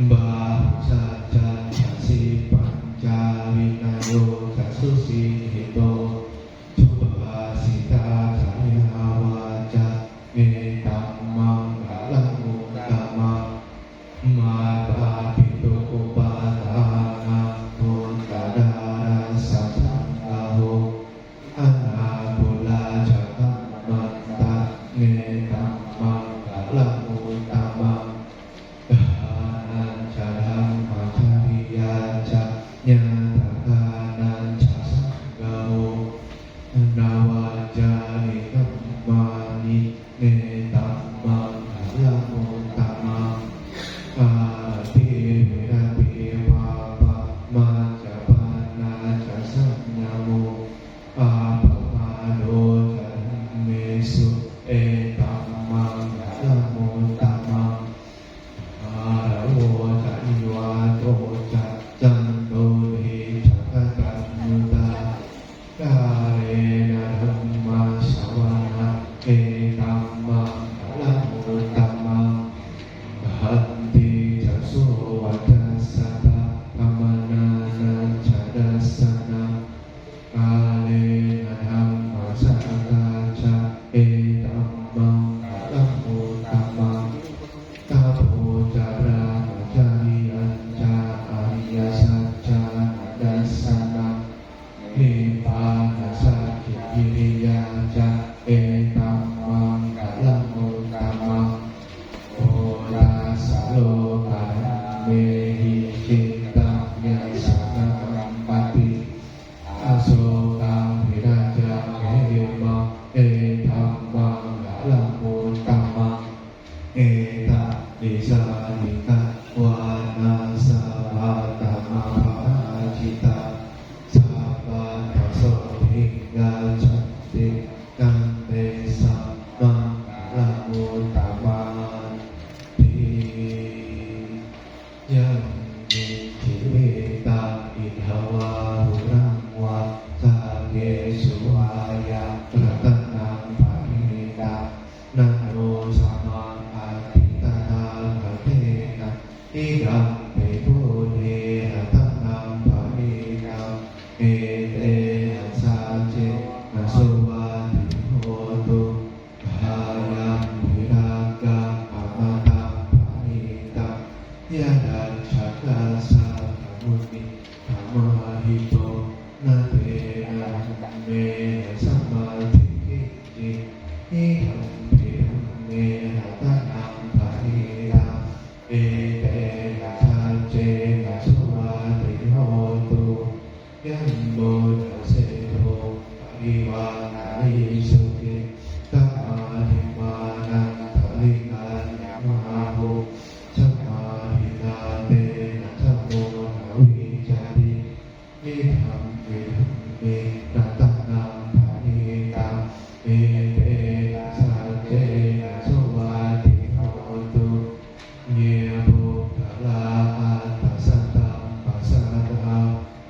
Mbah saja si pancawinayo kasus สะมุนิธรรมหิโตนาเตนะเมสัมมาทิฏฐิหิธัมปิธัมเมหัตถะนังปะริยาเอเตนะทัจเจนะสวัสดิโหตุยัมโมทัสเสโทปริวานายิสุขิตัมมาธิมานังภริกัญญมหาภูสัมมาหินาเตนะธัมโมนาวิจารินิธัมปิธัมเมนะตัณนังภริตังเอเตนะสัจเจนะสวัสดิโหตุเยบุคลาอัตถสัตตังปัสสะทา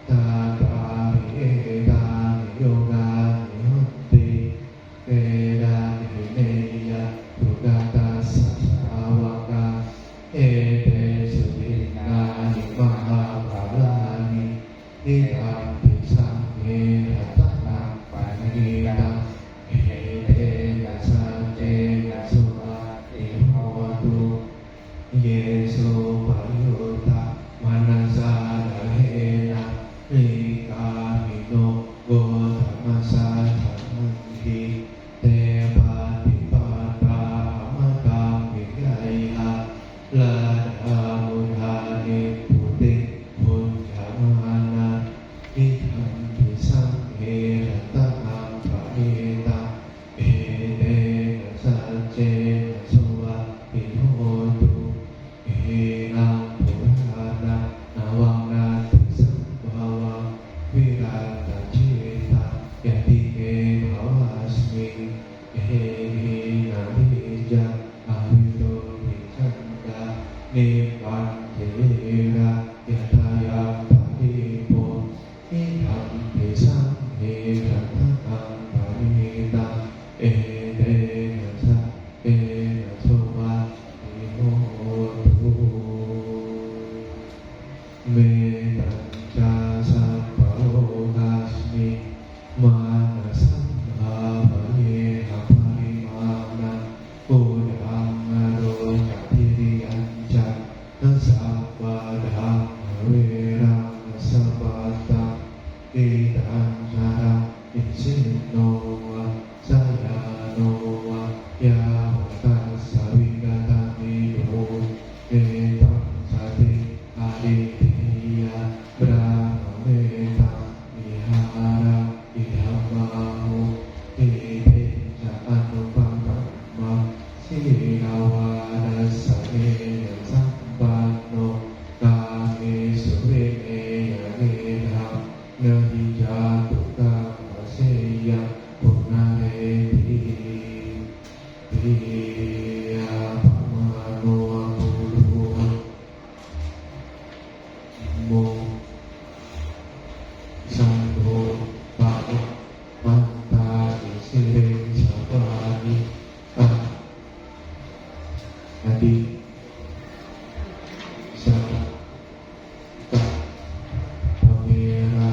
ตาตาหิเอตานิโยกานิโหติเตนะนิเนยะทุกตาสัสสาวกาเอเตสุตินานิมหาภาลานินิธัมปิสังเฆหัตถะนังปะนิตังเอเตนะสัจเจนะสุวัสดิโหตุเยสุปะโยตะมานัสสะระเหนะริกามิโนโกธรรมสาธัมมังคิเตปะติปะตามะตังวิกัยยะลาดามุทานิปุติปุญญมานะนิธัมปิสังเฆรัตนังปะริตังเอเตนะสัจเจนะสวัสดิโหตุเอนังปุรานะนาวังนาติสัมภวะวิรัตจิตังยะติเกภวัสมิเอหินาทิจังอวิโตทิจันตานิปันเทระยะทายาปะริปุนิธัมปิสังเฆรัตนังปะริตังเอเตนะสัจเจนะสวัสดิโหตุเมตัญจาสัพพะโลกัสมิมานะสัมภาปะเยหะภริมานะปุถังอโรจทิริยัญจะนะสัพพะธัมมเวรังสัพพะตังอิตังสระอิสิโนวะสยาโนวะยาหุตัสสะวิกตมิโยเอตังสติอาดิเทยะบรามเมตังมิหาระอิธัมมาหุติเตจะอนุปัมมัมมะสีลาวานัสสะเนยสัมปันโนกาเมสุเรเนยะเนธัมนะหิจาตุกัมมะเสยะปุณะเรติปิยะปะมาโนปุโรโมสังโฆปะมันตานิสิเรสัพพานิอะอดิสัพพะภเวระ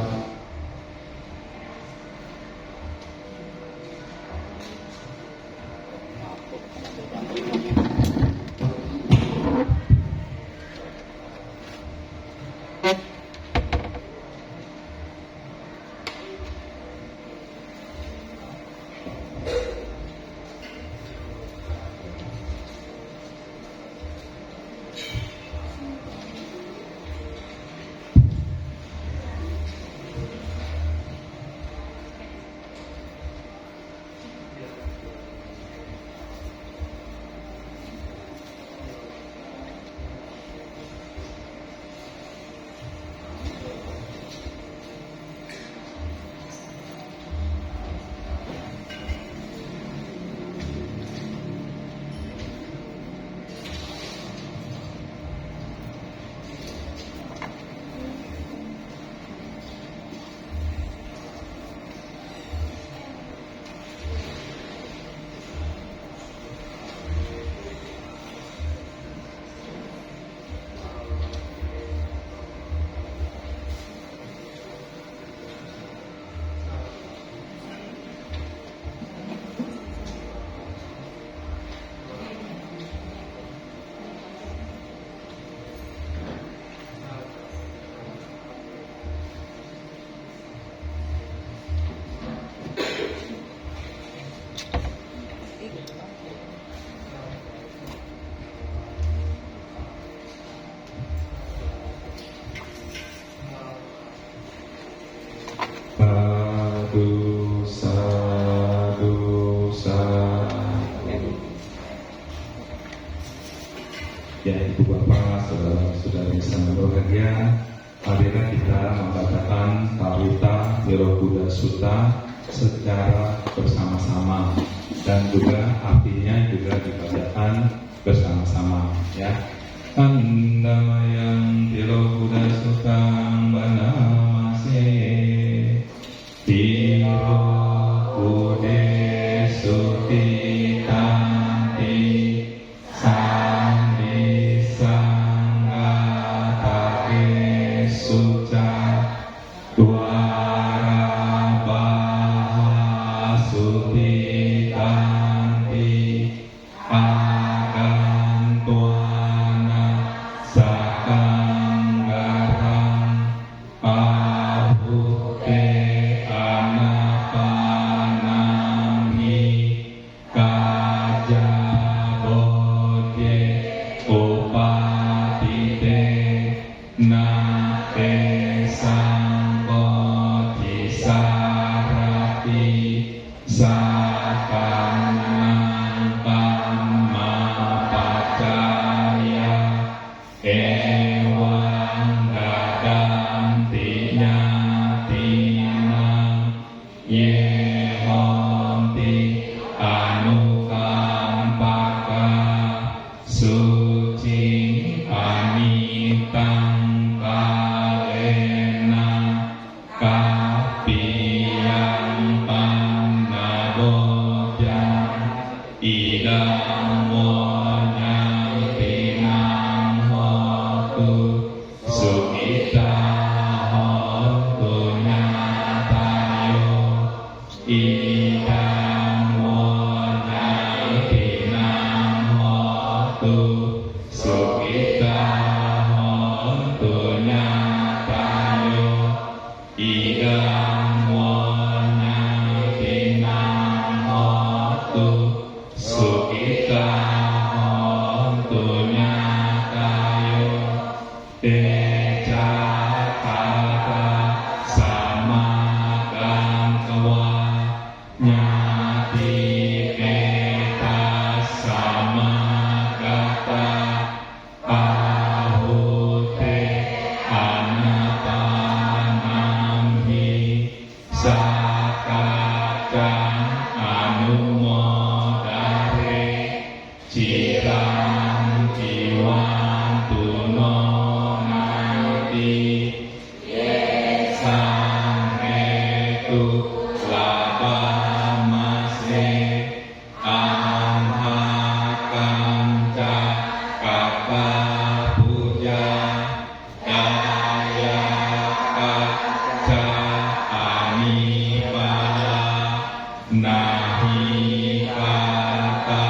sangat berbahagia apabila kita membacakan Parita Tirokuda Sutta secara bersama-sama dan juga artinya juga dibacakan bersama-sama ya. Andamayang Tirokuda Suttang Banamase Tirokude Sutitanti Sandi Sanggatake Suca Dwarabaha Sutitanti Agantuana Sakanggarang Ahute Anapanami Kajabodye Upatite Nate Sangkoti Sarati Sakanang Pamapacaya Ewang Gadanti Nyatina Yehonti Anukampaka Suci Amitang Kalena Kapiyang Panabodyan Idang Wonyang Tinang Hotu Sukita Hotu Nyatayo Idang Wonyang Tinang Hotu Sukita Hotu Nyatayo Idang Wonyang Tinang Hotu Sukita Hotu Nyatayo Teca Kata Samagang Kawa Nyati Keta Samagata Ahute Anapanamhi Sakacang Anumodare Cirang Jiwan Tuno Nanti Yesang Hetu Labamase Anhakam Cakapa Puja Daya Kaca Anipala Nahi Kata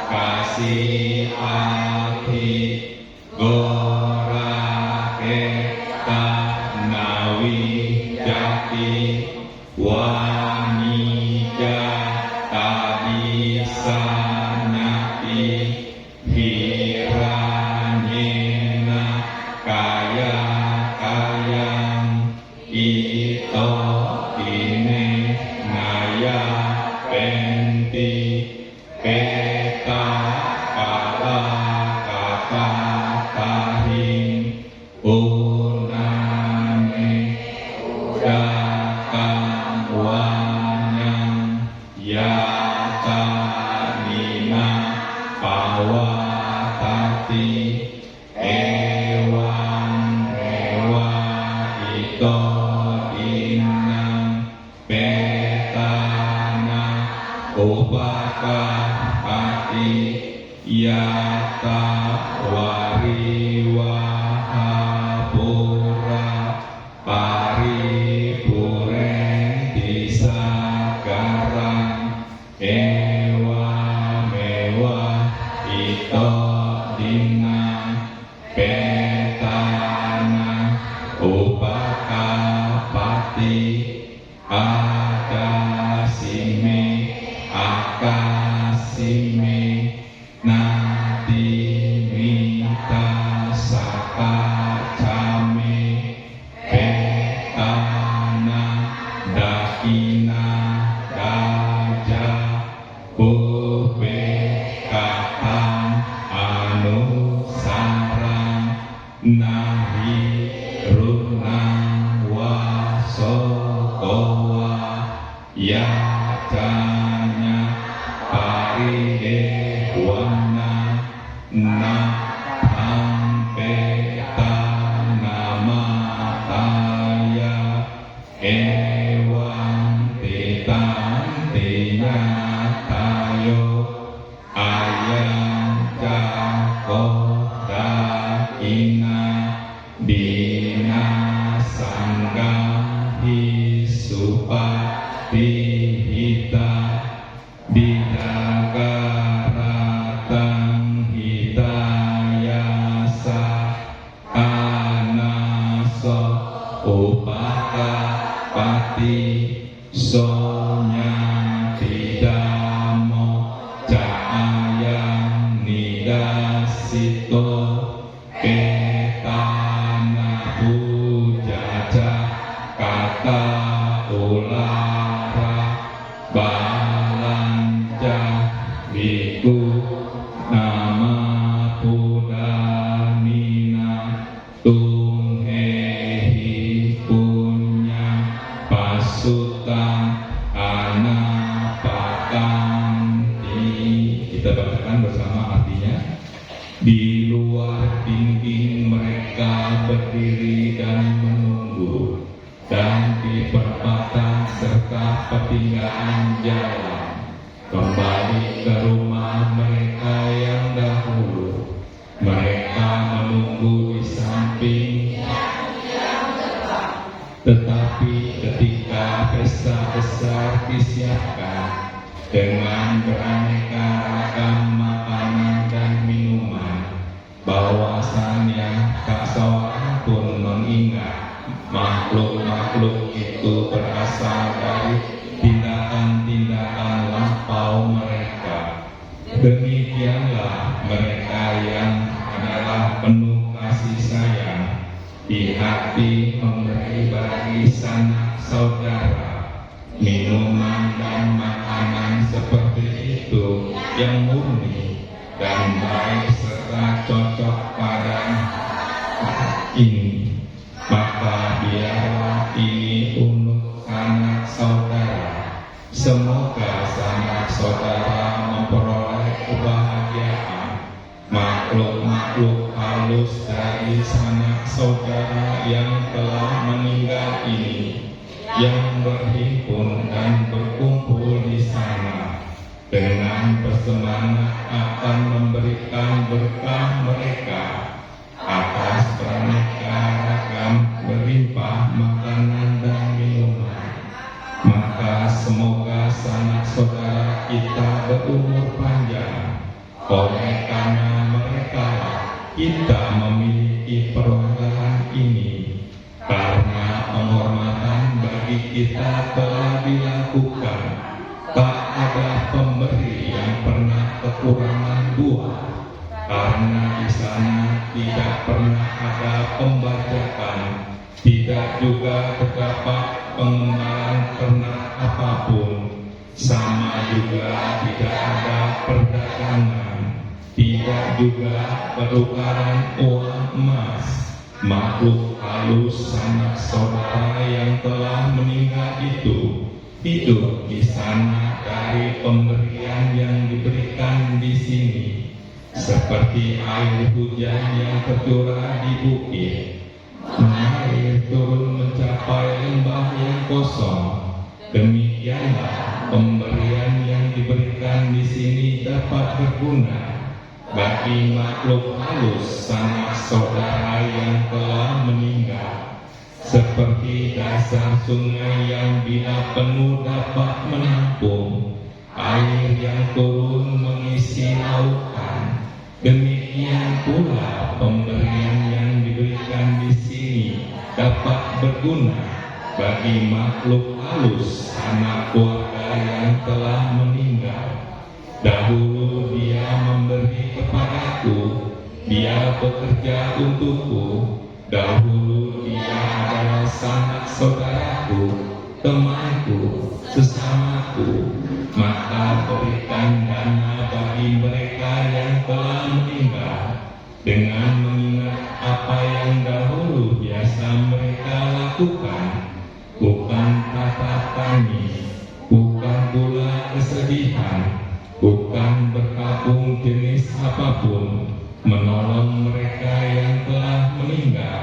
Kasih Hati Gorake Nawi Jati Wanija Tadi Sanati Hiranyena Kaya Kayang Ito Ine Naya Penti Peta Kata Kata Kahing Unane Udakang Wanyang Yata Nina Pawatati Ewang Ewa Ito Inang Petana Upaka Pati Yata Wariwahapura Paripuren Disagarang Ewa Mewa Ito Dinang Petana Upaka Pati Akasime Akasime Nadi Mita Sakacame Petana Dakina Daja Pupe Katang Anu Sarang Nah yacanya paridewana na namataya ewang titantinya tayo ayang jakoda ina dina sangga hisupati hita bidagaratang hitayasa anaso upaka pati sonya tidamo cahayang nidasito ketana pujaja kata ulara balanja biku nama pudanina tunghehi punya pasutan anapatanti. Kita bacakan bersama artinya. Di luar dinding mereka berdiri dan menunggu, dan di perempatan serta pertinggaan jalan kembali ke rumah mereka yang dahulu. Mereka menunggu di samping, tetapi ketika pesta besar disiapkan dengan beraneka ragam makanan dan minuman, bahwasannya tak seorang pun mengingat makhluk-makhluk itu berasal dari tindakan-tindakan lampau mereka. Demikianlah mereka yang adalah penuh kasih sayang di hati memberi bagi sanak saudara minuman dan makanan seperti itu yang murni dan baik serta cocok pada ini. Maka biarlah ini untuk sanak saudara. Semoga sanak saudara memperoleh kebahagiaan. Makhluk-makhluk halus dari sanak saudara yang telah meninggal ini, yang berhimpun dan berkumpul di sana, dengan bersemangat akan memberikan berkah mereka atas beraneka ragam berlimpah makanan dan minuman. Maka semoga sanak saudara kita berumur panjang, oleh karena mereka kita memiliki peronggahan ini, karena penghormatan bagi kita telah dilakukan. Tak ada pemberi yang pernah kekurangan buah, karena di sana tidak pernah ada pembajakan, tidak juga terdapat pengembaraan ternak apapun, sama juga tidak ada perdagangan, tidak juga perubahan uang emas. Makhluk halus sanak saudara yang telah meninggal itu hidup di sana dari pemberian yang diberikan di sini, seperti air hujan yang tercurah di bukit. Air turun mencapai lembah yang kosong. Demikianlah pemberian yang diberikan di sini dapat berguna bagi makhluk halus sanak saudara yang telah meninggal, seperti dasar sungai yang bila penuh dapat menampung air yang turun mengisi lautan. Demikian pula pemberian yang diberikan di sini dapat berguna bagi makhluk halus anak keluarga yang telah meninggal. Dahulu dia memberi kepadaku, dia bekerja untukku. Dahulu dia adalah sanak saudaraku, temanku, sesamaku. Maka berikan dana bagi mereka yang telah meninggal, dengan mengingat apa yang dahulu biasa mereka lakukan. Bukan kata kami, sejenis apapun, menolong mereka yang telah meninggal,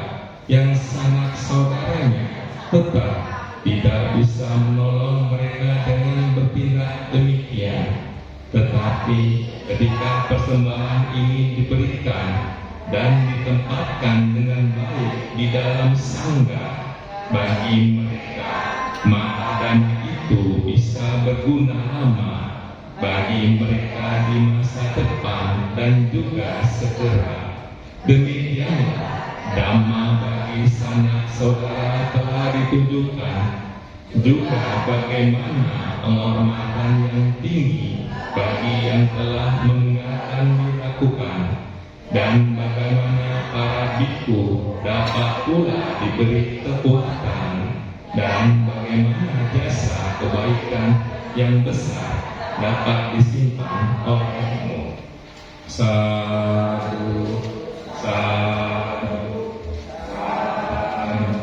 yang sanak saudaranya tetap tidak bisa menolong mereka dengan bertindak demikian. Tetapi ketika persembahan ini diberikan dan ditempatkan dengan baik di dalam sangga bagi mereka, maka dan itu bisa berguna lama bagi mereka di masa depan dan juga segera. Demikianlah Dhamma bagi sanak saudara telah ditunjukkan, juga bagaimana penghormatan yang tinggi bagi yang telah mengingatkan dilakukan, dan bagaimana para biku dapat pula diberi kekuatan, dan bagaimana jasa kebaikan yang besar dapat disimpan olehmu. Sadu, sadu, sadu.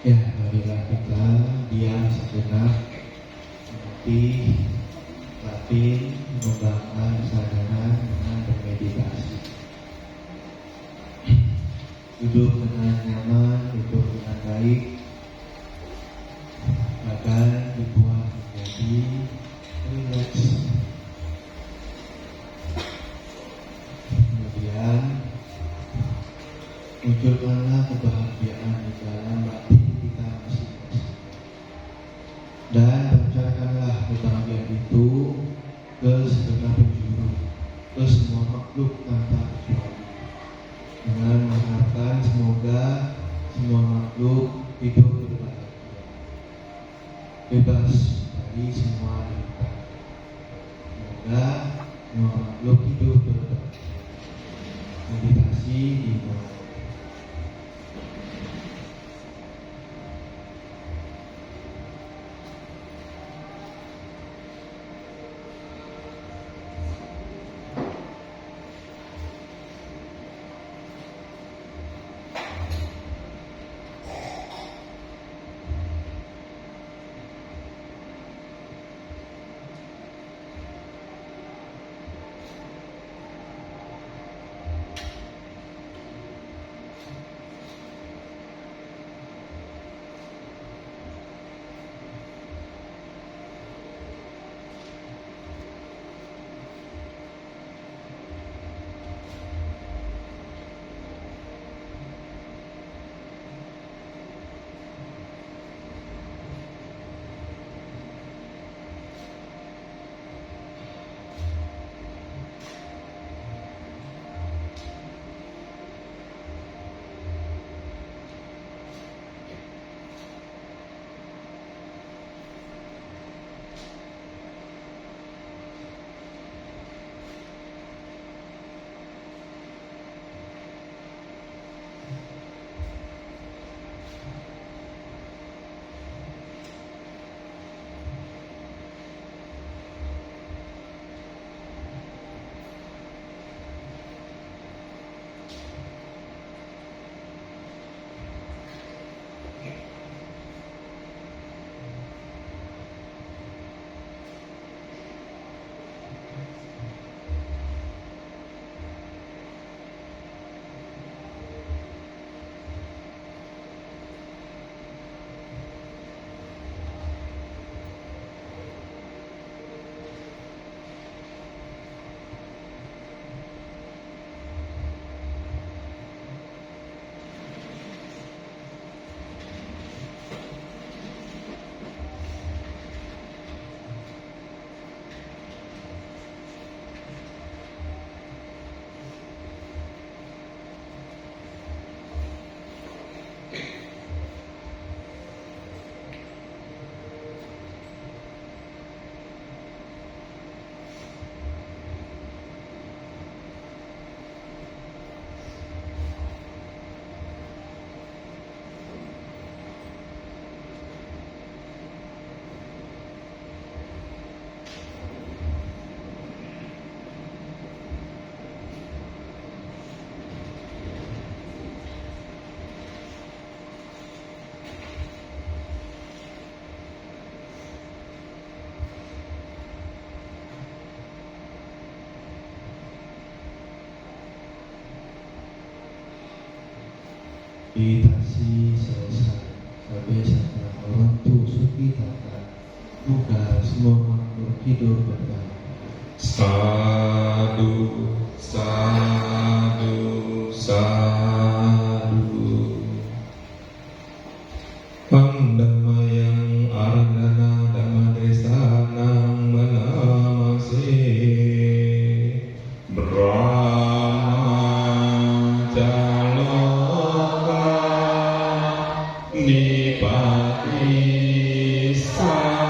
Ya, marilah kita diam sejenak, mengerti, batin, mengembangkan kesadaran dengan bermeditasi. Duduk dengan nyaman, duduk dengan baik, badan dibuat menjadi rileks. Kemudian munculkanlah kebahagiaan di dalam batin kita masing-masing, dan percayakanlah kebahagiaan itu ke segenap penjuru, ke semua makhluk tanpa kecuali, dengan mengharapkan semoga semua makhluk hidup berbahagia, bebas dari semua derita. Semoga semua makhluk hidup berbahagia. Meditasi dimulai. meditasi selesai sampai setelah orang tu suki tata moga semua makhluk hidup berbahagia. Sadu, sadu, sadu. Pandamayang aradana dhamma desanang menamase Brahma jaloka nipati sampati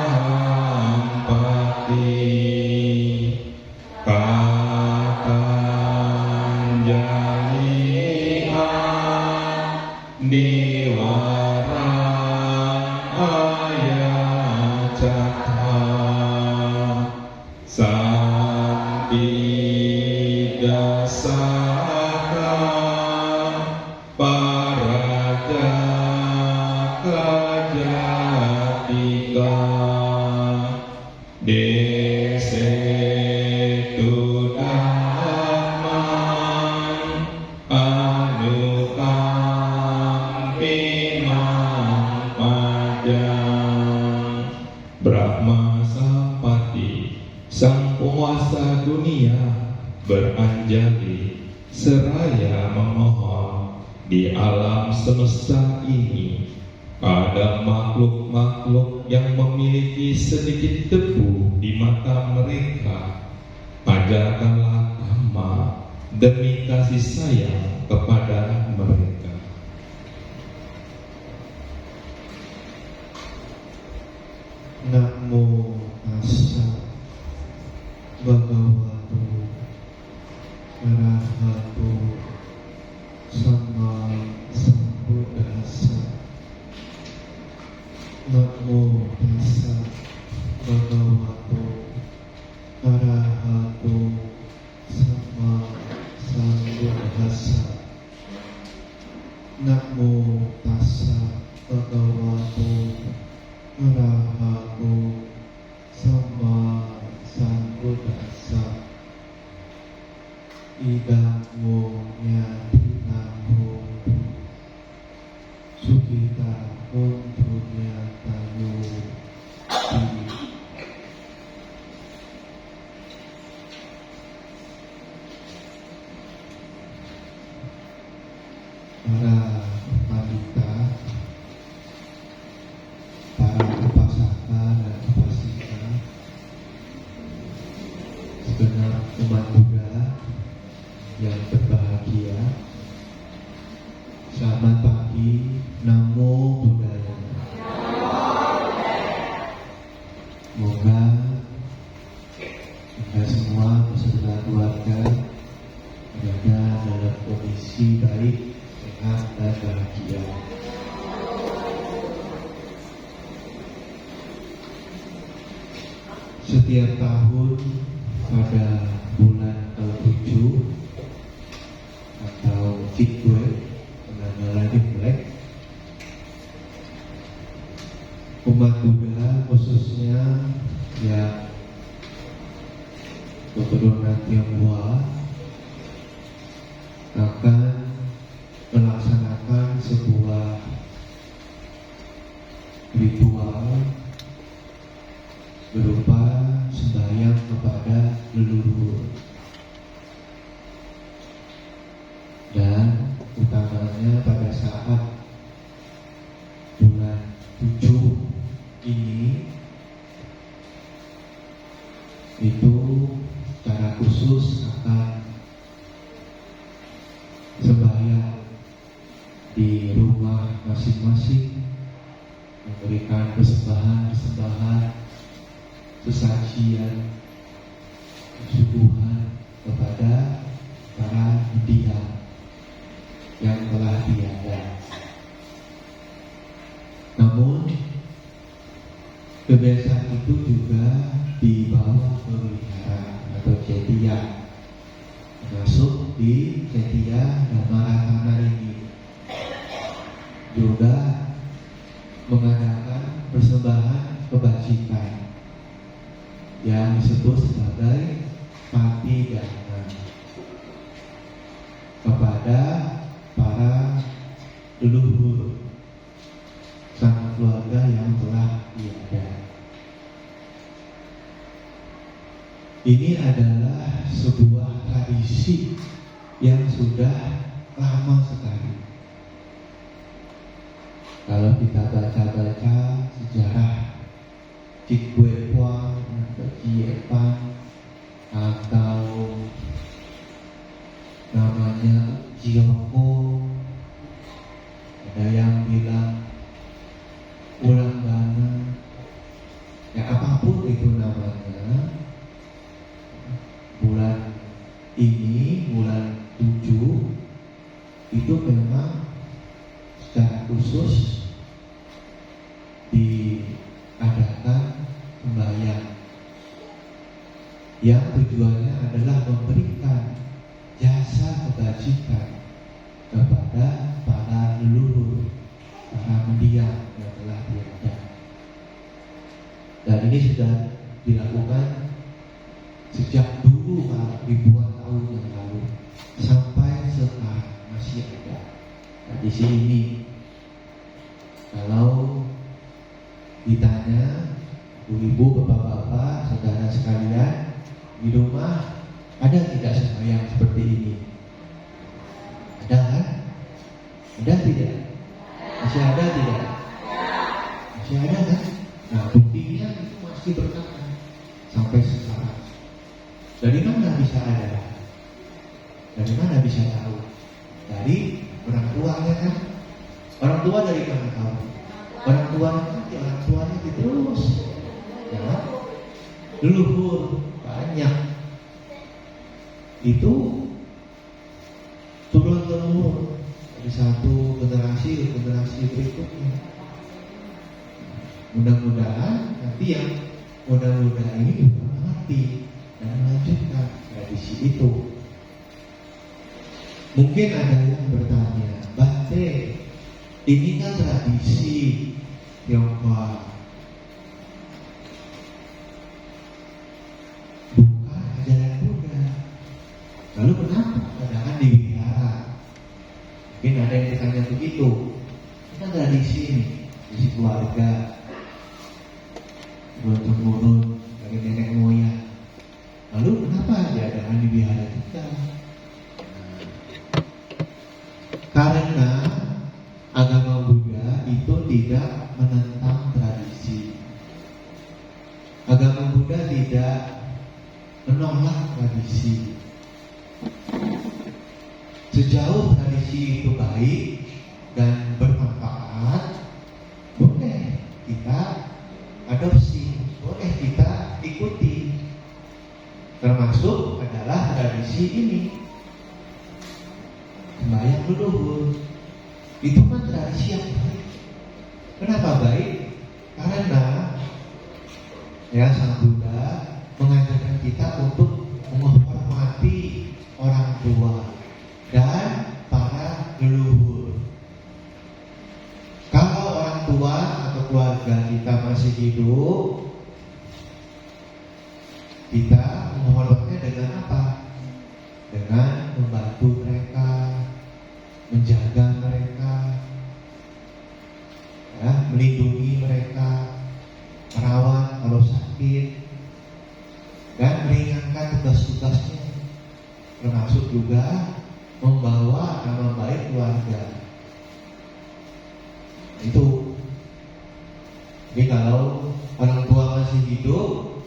Niwara ayacata Santi dasaka Paraja kajatika Desetu dhaman Brahma Sampati, sang penguasa dunia, beranjali seraya memohon di alam semesta ini ada makhluk-makhluk yang memiliki sedikit debu di mata mereka. Ajarkanlah Dhamma demi kasih sayang kepada mereka. Namo tassa bhagavato arahato sama sambuddhassa. Namo tassa bhagavato arahato sama sambuddhassa. Namo tassa bhagavato arahato sama sambuddhassa. Idang wongnya dinamo sukita untuknya tayo di para wanita, para upasaka dan upasika, segenap umat Buddha yang berbahagia. Selamat pagi, Namo Buddhaya. Semoga kita semua beserta keluarga berada dalam kondisi baik, sehat dan bahagia. Setiap tahun pada bulan ke-7 atau Cikwe, namanya lagi Imlek, umat Buddha khususnya yang keturunan Tionghoa akan melaksanakan sebuah ritual berupa sembahyang kepada leluhur, dan utamanya pada saat bulan 7 ini itu secara khusus akan sembahyang di rumah masing-masing, memberikan persembahan sesajian suguhan kepada para mendiang yang telah tiada. Namun kebiasaan itu juga dibawa ke wihara atau cetiya, masuk di cetiya Dhammaratana ini juga mengadakan persembahan kebajikan yang disebut sebagai patidana kepada para leluhur Ini adalah sebuah tradisi yang sudah lama sekali. Kalau kita baca-baca sejarah Cikgue Puang, Ciepan, atau namanya Cioko, ada yang bilang ulang dana, ya apapun itu namanya, bulan ini, bulan 7 itu memang secara khusus diadakan sembahyang yang tujuannya adalah memberikan jasa kebajikan kepada para leluhur, para mendiang yang telah tiada. Dan ini sudah dilakukan sejak dulu, ribuan tahun yang lalu sampai sekarang masih ada tradisi ini. Kalau ditanya ibu-ibu, bapak-bapak, saudara sekalian, di rumah ada tidak sembahyang seperti ini? Ada kan? Ada tidak? Masih ada tidak? Masih ada kan? Nah, buktinya itu masih bertahan sampai sekarang. Dari mana bisa ada? Dari mana bisa tahu? Dari orang tuanya kan? Orang tua dari mana tahu? Orang tuanya nanti, orang tuanya terus, ya, leluhur banyak itu turun temurun dari satu generasi ke generasi berikutnya. Mudah-mudahan nanti yang muda-muda ini juga mengerti dan melanjutkan tradisi itu. Mungkin ada yang bertanya, Bante, ini kan tradisi Tionghoa, bukan ajaran Buddha. Lalu kenapa adakan di wihara? Mungkin ada yang bertanya begitu. Ini kan tradisi nih, tradisi keluarga, turun-temurun dari nenek moyang. Lalu kenapa diadakan di wihara kita? Karena agama Buddha itu tidak menentang tradisi. Agama Buddha tidak menolak tradisi. Sejauh tradisi itu baik dan bermanfaat, boleh kita adopsi, boleh kita ikuti. Termasuk adalah tradisi ini, sembahyang leluhur. Itu kan tradisi yang baik. Kenapa baik? Karena ya, Sang Buddha mengajarkan kita untuk menghormati orang tua dan para leluhur. Kalau orang tua atau keluarga kita masih hidup, kita menghormatnya dengan apa? Dengan membantu mereka, menjaga mereka, ya, melindungi mereka, merawat kalau sakit, dan meringankan tugas-tugasnya, termasuk juga membawa nama baik keluarga. Itu. Jadi kalau orang tua masih hidup,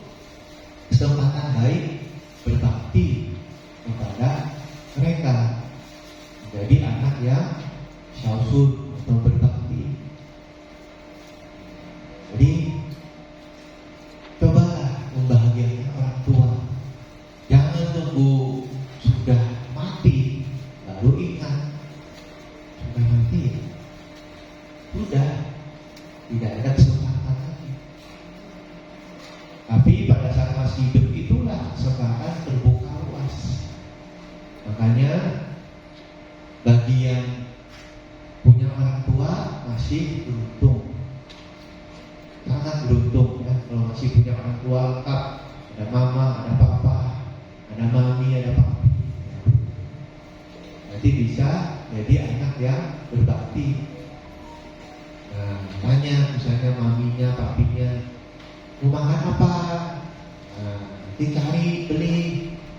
kesempatan baik berbakti kepada mereka. Jadi anak yang syausun atau berbakti. Jadi cobalah membahagiakan orang tua. Jangan tunggu sudah mati baru ingat. Sudah mati ya? Sudah, tidak ada kesempatan lagi. Tapi pada saat masih hidup itulah kesempatan terbuka luas. Makanya bagi yang punya orang tua masih beruntung, sangat beruntung ya, kalau masih punya orang tua lengkap, ada mama, ada papa, ada mami, ada papi. Nanti bisa jadi anak yang berbakti. Nah, tanya misalnya maminya, papinya, mau makan apa? Nah, nanti cari pagi beli,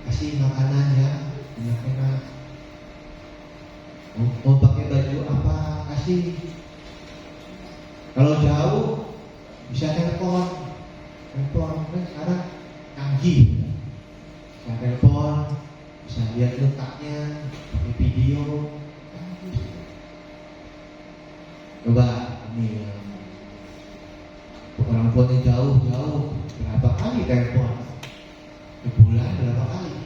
kasih makanan ya, enak-enak. Mau pakai baju apa, kasih. Kalau jauh bisa telepon kan sekarang canggih. Bisa telepon, bisa lihat letaknya, pakai video. Coba ini orang tuanya jauh, berapa kali telepon? Sebulan berapa kali?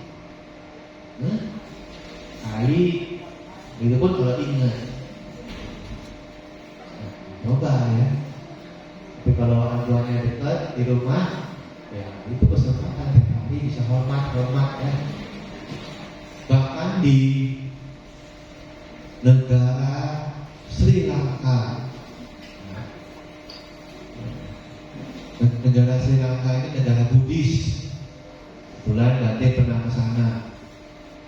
Kali. Itu pun kalau ingat. Coba ya. Tapi kalau orang tuanya dekat di rumah, ya itu kesempatan tiap hari bisa hormat ya. Bahkan di negara Sri Lanka, negara Sri Lanka ini negara Buddhis. Kebetulan Dante pernah ke sana.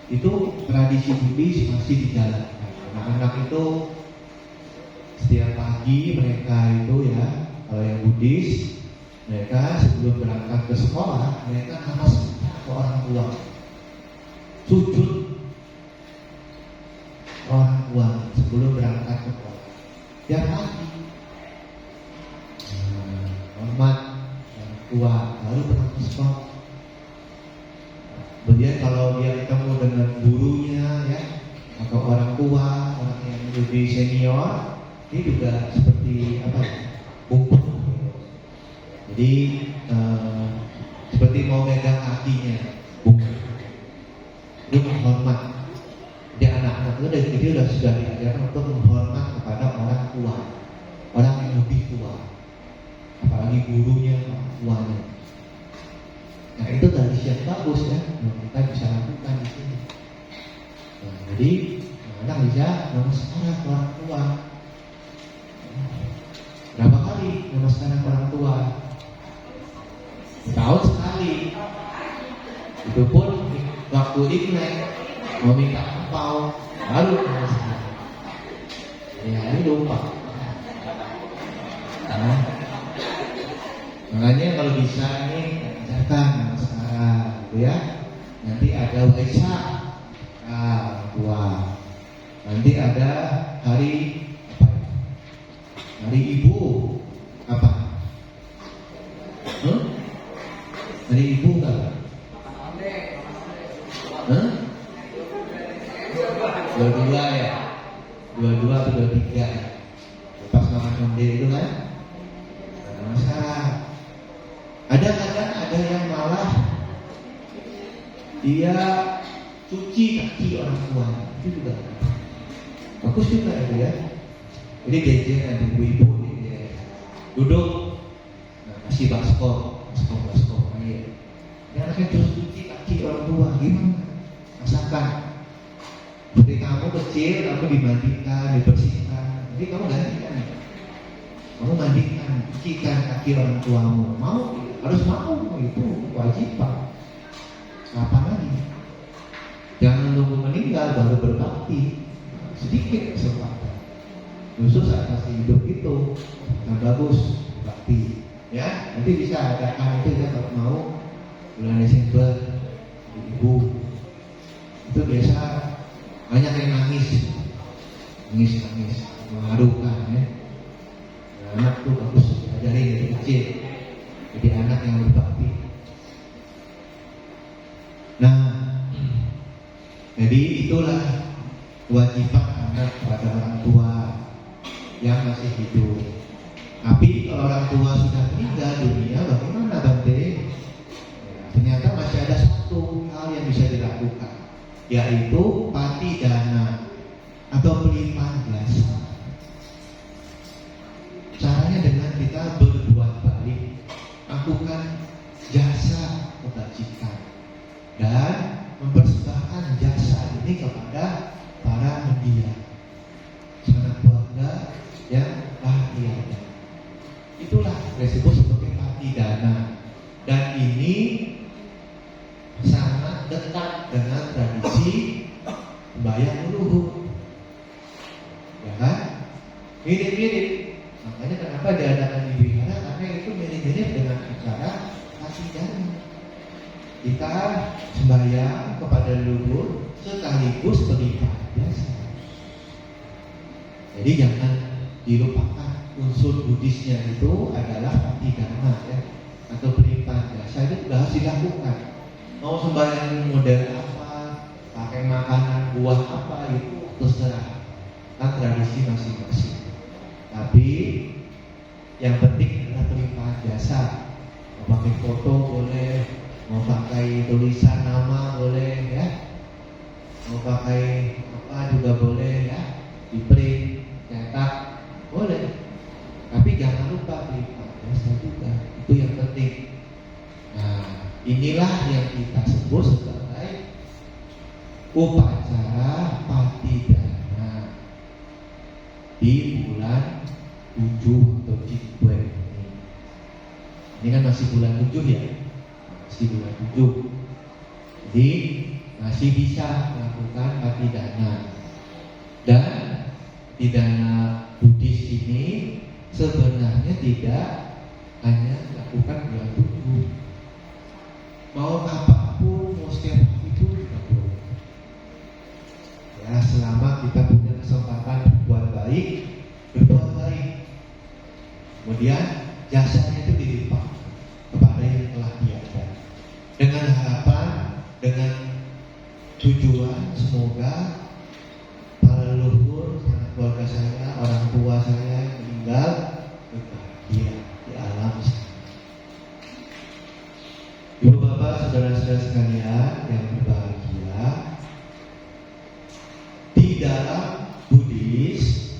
Itu tradisi Buddhis masih dijalankan. Anak-anak itu setiap pagi mereka itu ya, kalau yang Buddhis, mereka sebelum berangkat ke sekolah, mereka namaskar ke orang tua, sujud orang tua sebelum berangkat ke sekolah. Tiap pagi hormat orang tua, baru berangkat ke sekolah. Kemudian kalau dia ketemu dengan gurunya ya, atau orang tua, orang yang lebih senior, ini juga seperti apa ya, kumpul. Jadi seperti mau megang kakinya, bukan. Itu menghormat. Jadi anak-anak itu dari kecil sudah diajarkan untuk menghormat kepada orang tua, orang yang lebih tua, apalagi gurunya, orang tuanya. Nah itu tradisi yang bagus ya, kita bisa lakukan di sini. Nah, jadi anak bisa namaskar ke orang tua. Berapa kali namaskar ke orang tua? Setahun sekali. Itu pun waktu Imlek mau minta angpau baru namaskar. Ya ini lupa. Nah, makanya kalau bisa nih ajarkan sekarang, gitu ya. Nanti ada Waisak, tua. Nanti ada hari apa ya? Hari Ibu apa? Hari Ibu enggak? Dua-dua ya? Dua-dua atau dua-tiga? Pas makan Monde itu kan? Ada masalah. Ada kadang ada yang malah dia cuci kaki orang tua, itu juga bagus juga itu ya. Jadi gejer ibu-ibu dia duduk, kasih baskom air. Dia anaknya terus cuci kaki orang tua, gimana? Masakan. Jadi kamu kecil, kamu dimandikan, dibersihkan. Jadi kamu gantikan. Kamu mandikan, cucikan kaki orang tuamu. Mau? Harus mau, itu kewajiban. Kapan lagi? Jangan nunggu meninggal baru berbakti. Sedikit kesempatan. Justru saat masih hidup itu yang bagus bakti. Ya, nanti bisa adakan itu ya kalau mau bulan Desember ibu. Itu biasa banyak yang nangis, mengharukan ya. Anak tuh bagus ajarin dari kecil. Jadi anak yang berbakti. Nah, jadi itulah kewajiban anak pada orang tua yang masih hidup. Tapi kalau orang tua sudah meninggal dunia, bagaimana Bante? Ya, ternyata masih ada satu hal yang bisa dilakukan, yaitu patidana atau pelimpahan jasa. Caranya dengan kita berbuat baik, lakukan jasa kebajikan dan mempersembahkan jasa ini kepada para mendiang, sanak keluarga yang bahagia. Itulah disebut sebagai patidana, dan ini sangat dekat dengan tradisi sembahyang luhur, ya kan? Mirip-mirip. Makanya kenapa diadakan di wihara, karena itu mirip-mirip dengan acara patidana. kita sembahyang kepada leluhur sekaligus beribadah biasa. Jadi jangan dilupakan unsur Buddhisnya itu adalah patidana ya, atau beribadah biasa itu sudah harus dilakukan. Mau sembahyang model apa, pakai makanan buah apa itu terserah, kan tradisi masing-masing. Tapi yang penting adalah beribadah biasa. Mau pakai foto boleh, mau pakai tulisan nama boleh ya, mau pakai apa juga boleh ya, di print, cetak boleh. Tapi jangan lupa beribadah biasa juga, itu yang penting. Nah, inilah yang kita sebut sebagai upacara patidana di bulan 7 atau Cikwe ini. Ini kan masih bulan 7 ya, masih bulan 7. Jadi masih bisa melakukan patidana. Dan patidana Buddhis ini sebenarnya tidak hanya dilakukan bulan 7. Mau apapun, mau setiap hari itu juga boleh. Ya, selama kita punya kesempatan berbuat baik, berbuat baik. Kemudian jasanya itu dilipat kepada yang telah tiada. Dengan harapan, dengan tujuan semoga para leluhur, keluarga saya, orang tua saya yang meninggal berbahagia di alam sana. Ibu bapak, saudara-saudara sekalian yang berbahagia, di dalam Buddhis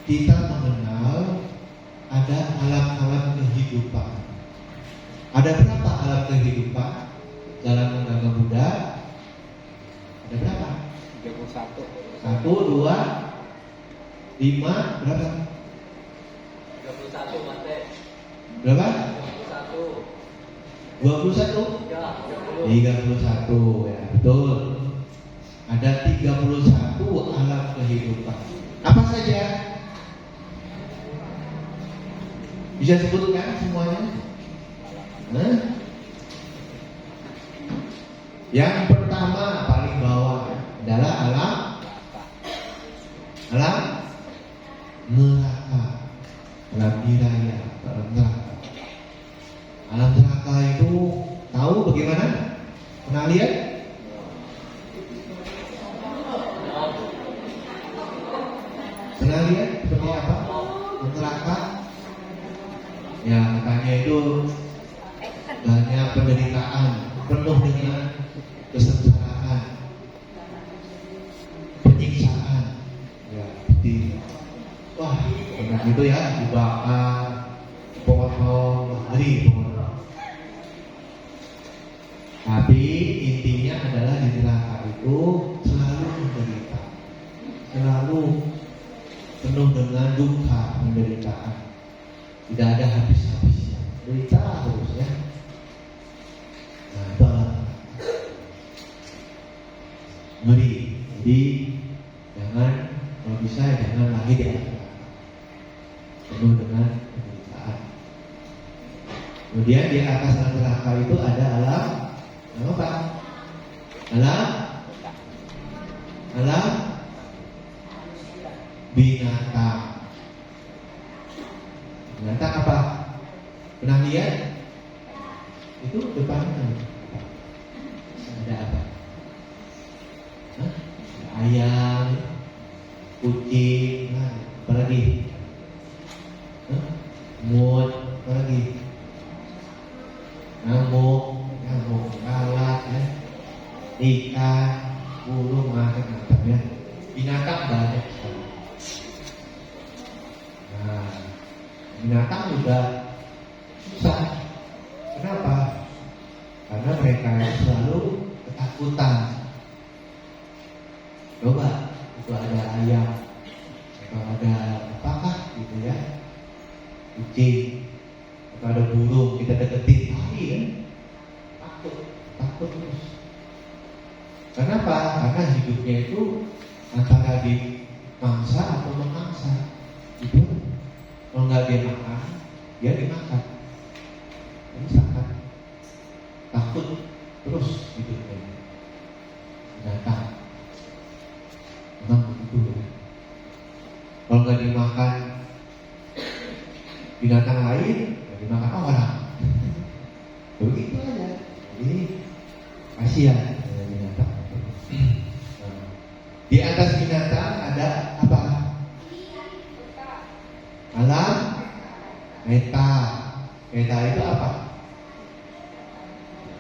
kita mengenal ada alam-alam kehidupan. Ada berapa alam kehidupan dalam agama Buddha? Ada berapa? 31. 1, 2, 5, berapa? 31 Mate. Berapa? 21. 21? 30. 31 ya, betul. Ada 31 alam kehidupan. Apa saja? Bisa sebutkan semuanya? Yang pertama paling bawah adalah alam neraka, alam niraya, alam neraka. Alam neraka itu tahu bagaimana? Pernah lihat? Pernah lihat seperti apa? Neraka? Ya, katanya itu banyak penderitaan, penuh dengan kesengsaraan, penyiksaan. Ya, seperti wah, benar itu ya, dibakar, potong, ngeri. Tapi intinya adalah di neraka itu selalu menderita, selalu penuh dengan duka, penderitaan, tidak ada habis-habisnya, derita terus ya. Nah, itu ngeri. Jadi jangan, kalau bisa jangan lagi di alam neraka, penuh dengan penderitaan. Kemudian di atas alam neraka itu ada alam apa? Alam binatang. Binatang apa? Pernah lihat? Itu depannya ada apa? Hah? Ayam, kucing, apa lagi? Mut, apa lagi? Nyamuk, lalat, ya. Ikan, burung, macam-macam ya. Binatang banyak sekali. Nah, binatang juga susah. Kenapa? Karena mereka selalu ketakutan. Coba, itu ada ayam, atau ada apakah gitu ya, kucing, atau ada burung, kita deketin, lari kan? Takut terus. Kenapa? Karena hidupnya itu antara di mangsa atau memangsa. Itu kalau nggak dia makan, dia dimakan. Ini sangat terus hidupnya. Binatang memang begitu ya. Kalau nggak dimakan binatang lain, nggak dimakan orang. Begitu aja. Jadi kasihan binatang. Nah, di atas binatang ada apa? Alam meta. Meta itu apa?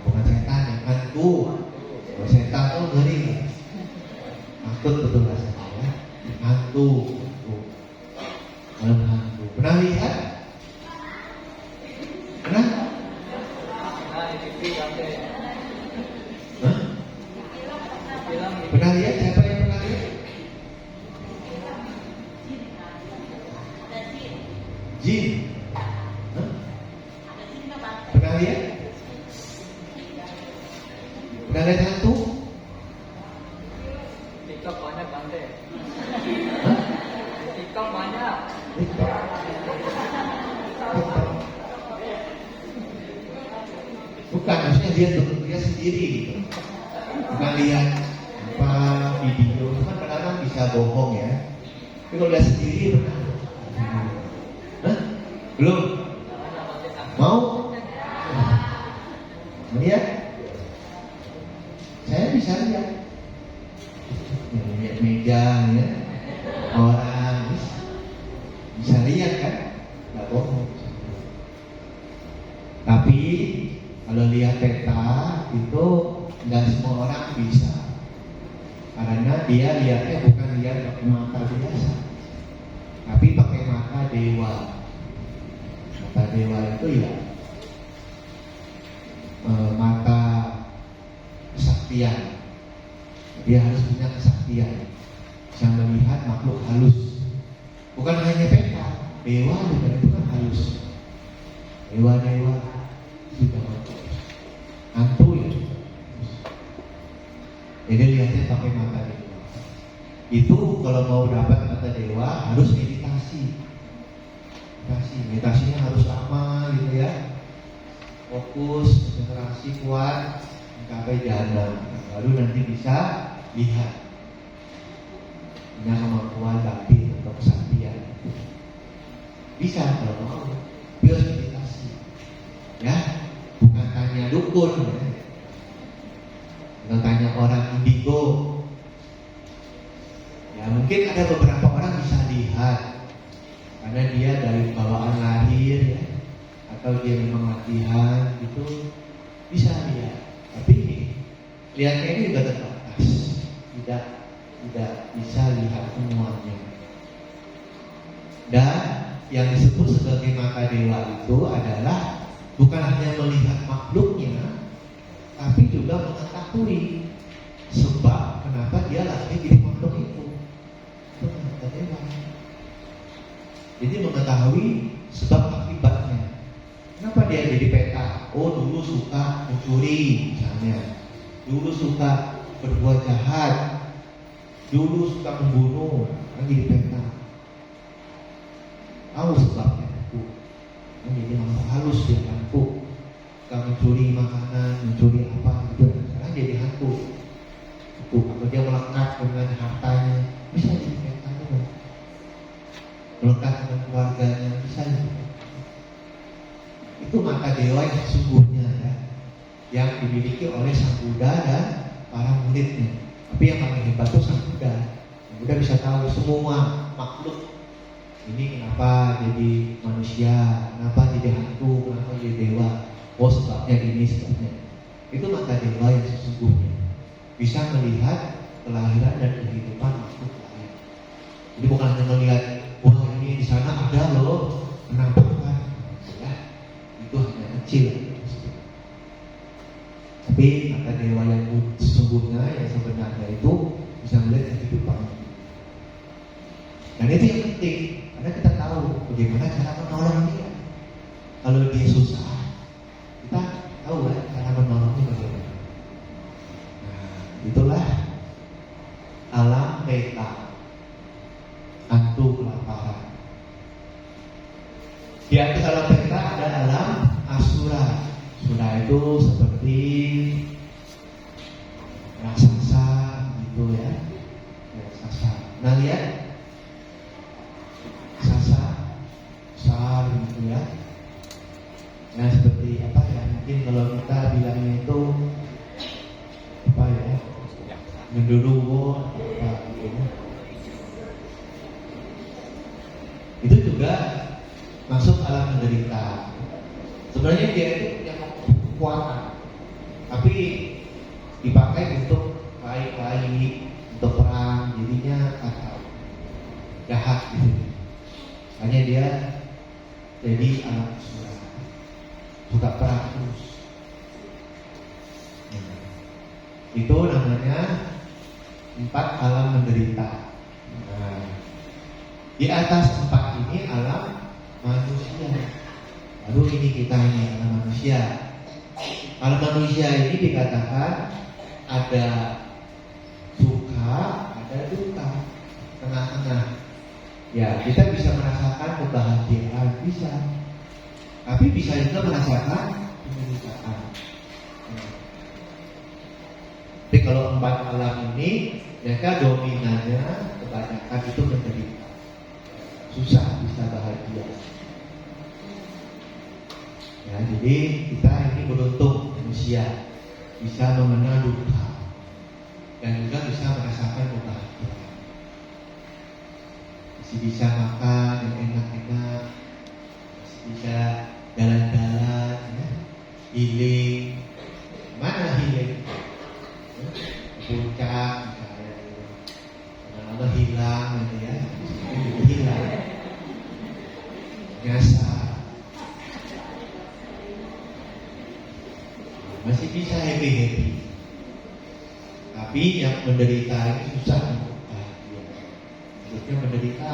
Bukan setan, yang hantu. Kalau setan tuh ngeri. Takut betul rasanya ya. Hantu. Alam hantu. Pernah lihat? Pernah? Hah? Pernah lihat? Siapa yang pernah lihat? Jin. Hah? Pernah lihat? Pernah lihat hantu? TikTok banyak Bante. Hah? TikTok banyak. Bukan, maksudnya dia sendiri gitu. Bukan lihat apa video, kan kadang-kadang bisa bohong ya. Tapi kalau lihat sendiri pernah? Hah? Belum? Mau? Lihat? Saya bisa lihat. Lihat meja ya. Orang bisa lihat kan? Nggak bohong. Tapi kalau lihat peta itu nggak semua orang bisa, karena dia lihatnya bukan lihat pakai mata biasa, tapi pakai mata dewa. Mata dewa itu ya mata kesaktian. Dia harus punya kesaktian, bisa melihat makhluk halus. Bukan hanya peta, dewa juga itu kan halus. Dewa-dewa sudah hantu ya. Jadi lihatnya pakai mata dewa. Itu kalau mau dapat mata dewa harus meditasi. Meditasinya harus lama gitu ya. Fokus, konsentrasi kuat, mencapai jana. Baru nanti bisa lihat. Punya kemampuan batin atau kesaktian. Bisa kalau mau. Biar meditasi. Ya, bukan tanya dukun ya. Bukan tanya orang indigo. Ya mungkin ada beberapa orang bisa lihat karena dia dari bawaan lahir ya, atau dia memang latihan gitu, bisa lihat. Tapi lihatnya ini juga terbatas, tidak bisa lihat semuanya. Dan yang disebut sebagai mata dewa itu adalah bukan hanya melihat makhluknya, tapi juga mengetahui sebab kenapa dia lahir jadi makhluk itu. Itu mata dewa. Jadi mengetahui sebab akibatnya. Kenapa dia jadi peta? Oh, dulu suka mencuri misalnya, dulu suka berbuat jahat, dulu suka membunuh, kan jadi peta. Tahu sebabnya itu. Jadi makhluk halus dia hantu. Suka mencuri makanan, mencuri apa gitu. Sekarang jadi hantu. Itu kalau dia melekat dengan hartanya, bisa jadi peta juga. Melekat dengan keluarganya, bisa jadi. Itu mata dewa yang sesungguhnya ya, yang dimiliki oleh Sang Buddha dan para muridnya. Tapi yang paling hebat itu Sang Buddha. Sang Buddha bisa tahu semua makhluk. Ini kenapa jadi manusia, kenapa jadi hantu, kenapa jadi dewa. Oh sebabnya ini, sebabnya. Itu mata dewa yang sesungguhnya. Bisa melihat kelahiran dan kehidupan makhluk lain. Jadi bukan hanya melihat, wah ini di sana ada loh penampakan. Ya, itu hanya kecil. Tapi mata dewa yang sesungguhnya, yang sebenarnya itu bisa melihat kehidupan. Dan itu yang penting. Karena kita tahu bagaimana cara menolong dia. Kalau dia susah, kita tahu kan cara menolongnya bagaimana. Nah, itulah alam peta, hantu kelaparan. Di atas alam peta ada alam asura. Asura itu seperti genderuwo apa gitu. Itu juga masuk alam menderita. Sebenarnya dia itu punya kekuatan, tapi dipakai untuk baik-baik, untuk perang, jadinya kacau, jahat gitu. Hanya dia jadi alam surah, suka perang terus. Itu namanya 4 alam menderita. Nah, di atas 4 ini alam manusia. Lalu ini kita ini alam manusia. Alam manusia ini dikatakan ada suka, ada duka, tengah-tengah. Ya, kita bisa merasakan kebahagiaan, bisa. Tapi bisa juga merasakan penderitaan. Tapi kalau 4 alam ini, mereka dominannya kebanyakan itu menderita. Susah bisa bahagia. Ya, jadi kita ini beruntung manusia bisa mengenal duka dan juga bisa merasakan kebahagiaan. Masih bisa makan yang enak-enak, masih bisa jalan-jalan, ya. Healing. Mana healing? Puncak misalnya, lama-lama hilang gitu ya, hilang, nyasar, masih bisa happy, tapi yang menderita ini susah untuk bahagia, maksudnya menderita.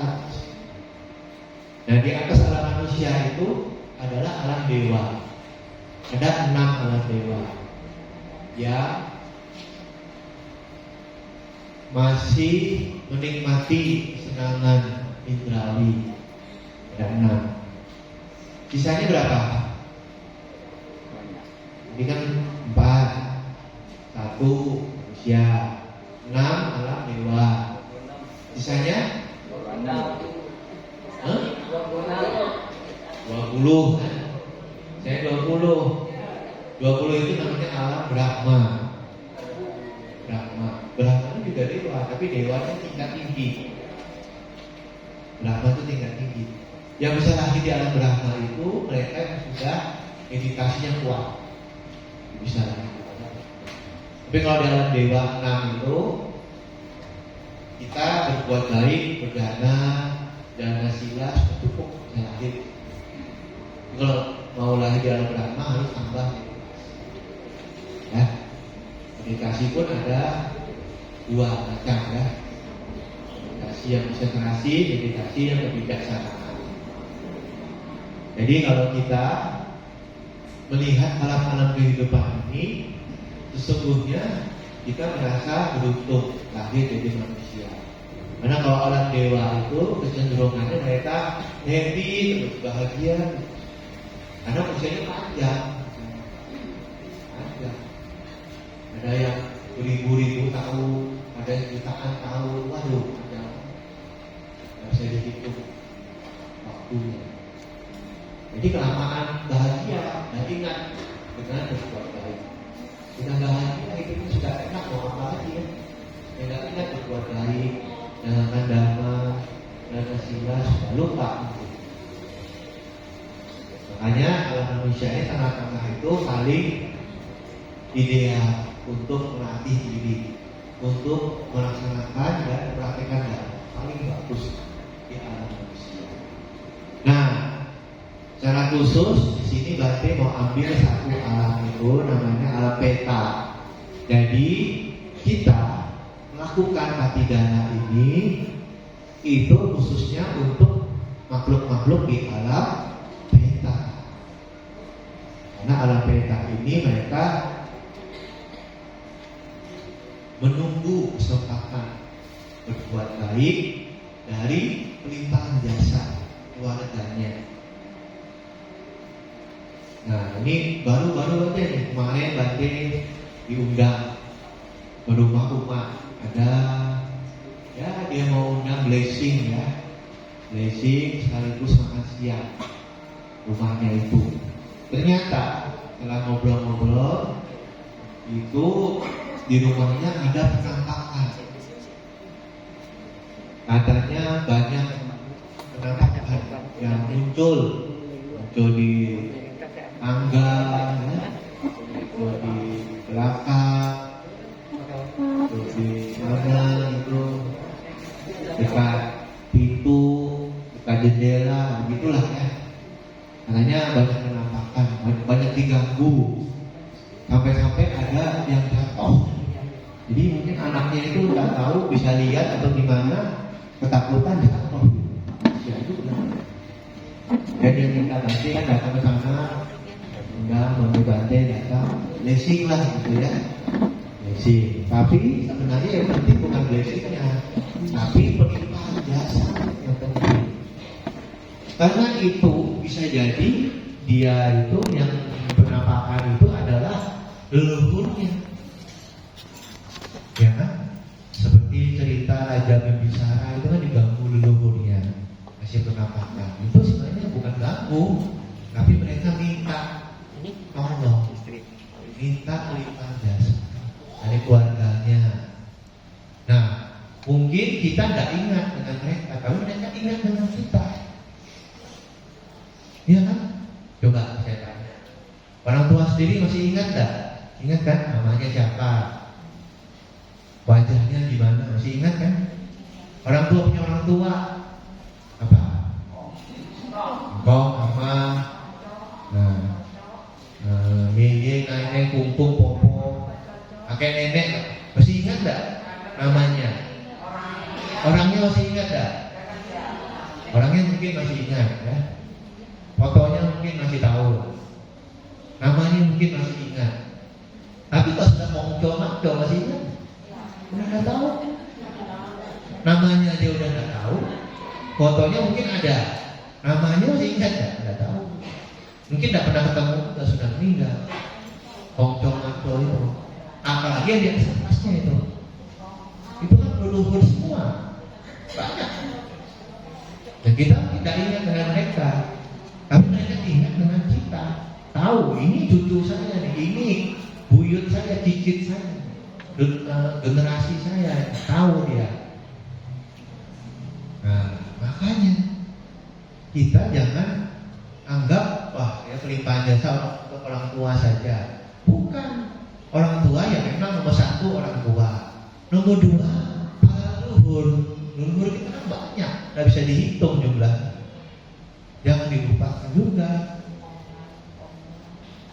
Nah, di atas alam manusia itu adalah alam dewa. Ada 6 alam dewa yang masih menikmati kesenangan indrawi. Ada 6. Sisanya berapa? Ini kan 4. 1 manusia, 6 alam dewa. Sisanya 20. Saya 20. 20 itu namanya alam Brahma. Brahma itu juga dewa, tapi dewanya tingkat tinggi. Brahma itu tingkat tinggi. Yang bisa lahir di alam Brahma itu mereka yang sudah meditasinya kuat, bisa lahir. Tapi kalau di alam dewa 6 itu kita berbuat baik, berdana, dana sila sudah cukup bisa lahir. Kalau mau lahir di alam Brahma harus tambah meditasi. Ya, meditasi pun ada 2 macam ya. Meditasi yang konsentrasi, meditasi yang kebijaksanaan. Jadi kalau kita melihat alam-alam kehidupan ini, sesungguhnya kita merasa beruntung lahir jadi manusia. Karena kalau alam dewa itu kecenderungannya mereka happy, terus bahagia. Karena usianya panjang. Ada yang beribu-ribu tahun, ada yang jutaan tahun, waduh, ada nggak bisa dihitung waktunya. Jadi kelamaan bahagia dan ingat dengan berbuat baik. Sudah bahagia itu sudah enak, mau apa lagi ya? Tidak ingat berbuat baik, jalankan dhamma, jalankan sila, sudah lupa. Makanya alam manusia ini tengah-tengah itu paling ideal untuk melatih diri, untuk melaksanakan dan mempraktikkan dhamma, paling bagus di alam manusia. Nah, secara khusus di sini Bante mau ambil satu alam itu namanya alam peta. Jadi kita melakukan patidana ini itu khususnya untuk makhluk-makhluk di alam peta. Karena alam peta ini mereka menunggu kesempatan berbuat baik dari pelimpahan jasa keluarganya. Nah, ini baru-baru aja nih, kemarin Bante diundang ke rumah umat. Ada ya dia mau undang blessing ya, blessing sekaligus makan siang rumahnya itu. Ternyata setelah ngobrol-ngobrol itu di rumahnya ada penampakan. Katanya banyak penampakan yang muncul di tangga, ya, muncul di belakang, muncul di mana itu, dekat pintu, dekat jendela, begitulah ya. Katanya banyak penampakan, banyak diganggu, sampai-sampai ada yang jatuh. Jadi mungkin anaknya itu nggak tahu, bisa lihat atau gimana, ketakutan jatuh. Ya juga. Jadi yang minta Bante kan datang ke sana, undang Bante Bante datang, blessing lah gitu ya, blessing. Tapi sebenarnya yang penting bukan blessingnya, tapi pelimpahan jasa yang penting. Karena itu bisa jadi dia itu yang penampakan itu adalah leluhurnya, ya kan? Seperti cerita Raja Bimbisara itu kan diganggu leluhurnya, kasih penampakan. Itu sebenarnya bukan ganggu, tapi mereka minta tolong, minta limpah jasa dari keluarganya. Nah, mungkin kita tidak ingat dengan mereka, tapi mereka ingat dengan kita. Iya kan? Coba saya tanya, orang tua sendiri masih ingat enggak? Ingat kan namanya siapa? Wajahnya gimana? Masih ingat kan? Orang tua punya orang tua apa? Engkong, ama, yeye, nenek, kumpung, popo, kakek nenek, masih ingat enggak namanya? Orangnya masih ingat enggak? Orangnya mungkin masih ingat ya. Fotonya mungkin masih tahu, namanya mungkin masih ingat. Tapi kalau sudah mongco masih ingat? Udah nggak tahu. Namanya aja udah nggak tahu. Fotonya mungkin ada, namanya masih ingat nggak tahu. Mungkin nggak pernah ketemu, sudah meninggal. Mongco itu, apalagi yang di atasnya itu kan leluhur semua, banyak. Dan kita tidak ingat dengan mereka. Tapi mereka ingat dengan kita. Tahu ini cucu saya nih, ini buyut saya, cicit saya, generasi saya, tahu dia. Nah, makanya kita jangan anggap wah ya pelimpahan jasa untuk orang tua saja. Bukan. Orang tua ya memang nomor satu orang tua. Nomor dua para leluhur. Leluhur kita kan banyak, nggak bisa dihitung jumlahnya. Jangan dilupakan juga.